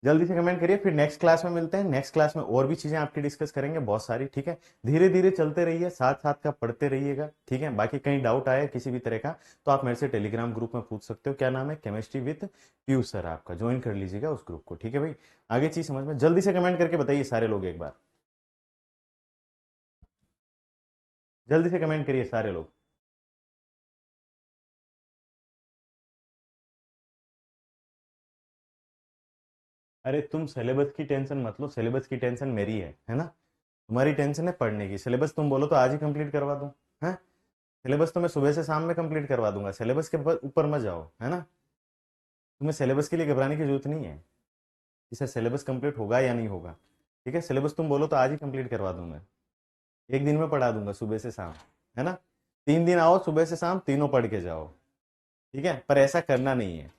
Speaker 1: जल्दी से कमेंट करिए। फिर नेक्स्ट क्लास में मिलते हैं, नेक्स्ट क्लास में और भी चीजें आपकी डिस्कस करेंगे बहुत सारी। ठीक है, धीरे धीरे चलते रहिए, साथ साथ का पढ़ते रहिएगा। ठीक है, बाकी कहीं डाउट आया किसी भी तरह का तो आप मेरे से टेलीग्राम ग्रुप में पूछ सकते हो, क्या नाम है, केमिस्ट्री विद पीयूष सर, आपका ज्वाइन कर लीजिएगा उस ग्रुप को। ठीक है भाई, आगे चीज समझ में, जल्दी से कमेंट करके बताइए सारे लोग एक बार, जल्दी से कमेंट करिए सारे लोग। अरे तुम सिलेबस की टेंशन मत लो, सिलेबस की टेंशन मेरी है ना, तुम्हारी टेंशन है पढ़ने की। सिलेबस तुम बोलो तो आज ही कंप्लीट करवा दूं, है, सिलेबस तो मैं सुबह से शाम में कंप्लीट करवा दूंगा, सिलेबस के ऊपर मत जाओ, है ना। तुम्हें सिलेबस के लिए घबराने की जरूरत नहीं है कि सर सिलेबस कंप्लीट होगा या नहीं होगा। ठीक है, सिलेबस तुम बोलो तो आज ही कंप्लीट करवा दूंगा, एक दिन में पढ़ा दूंगा सुबह से शाम, है ना। 3 दिन आओ, सुबह से शाम तीनों पढ़ के जाओ, ठीक है, पर ऐसा करना नहीं है।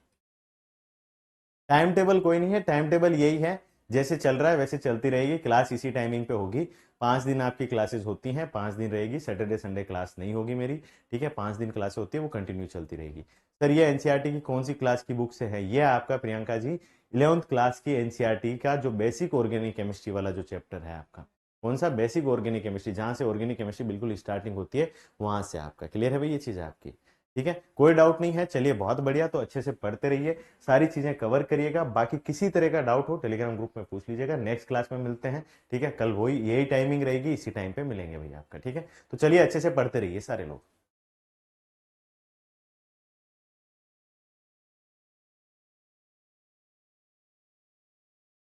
Speaker 1: टाइम टेबल कोई नहीं है, टाइम टेबल यही है, जैसे चल रहा है वैसे चलती रहेगी, क्लास इसी टाइमिंग पे होगी। 5 दिन आपकी क्लासेस होती हैं, 5 दिन रहेगी, सैटरडे संडे क्लास नहीं होगी मेरी, ठीक है, 5 दिन क्लास होती है, वो कंटिन्यू चलती रहेगी। सर ये एनसीईआरटी की कौन सी क्लास की बुक से है? ये आपका प्रियंका जी 11th क्लास की एनसीईआरटी का जो बेसिक ऑर्गेनिक केमिस्ट्री वाला जो चैप्टर है आपका, कौन सा? बेसिक ऑर्गेनिक केमिस्ट्री, जहां से ऑर्गेनिक केमिस्ट्री बिल्कुल स्टार्टिंग होती है, वहां से आपका क्लियर है भाई, ये चीज है आपकी, ठीक है, कोई डाउट नहीं है। चलिए बहुत बढ़िया, तो अच्छे से पढ़ते रहिए, सारी चीजें कवर करिएगा, बाकी किसी तरह का डाउट हो टेलीग्राम ग्रुप में पूछ लीजिएगा, नेक्स्ट क्लास में मिलते हैं, ठीक है, कल वही यही टाइमिंग रहेगी, इसी टाइम पे मिलेंगे भैया आपका, ठीक है। तो चलिए अच्छे से पढ़ते रहिए सारे लोग।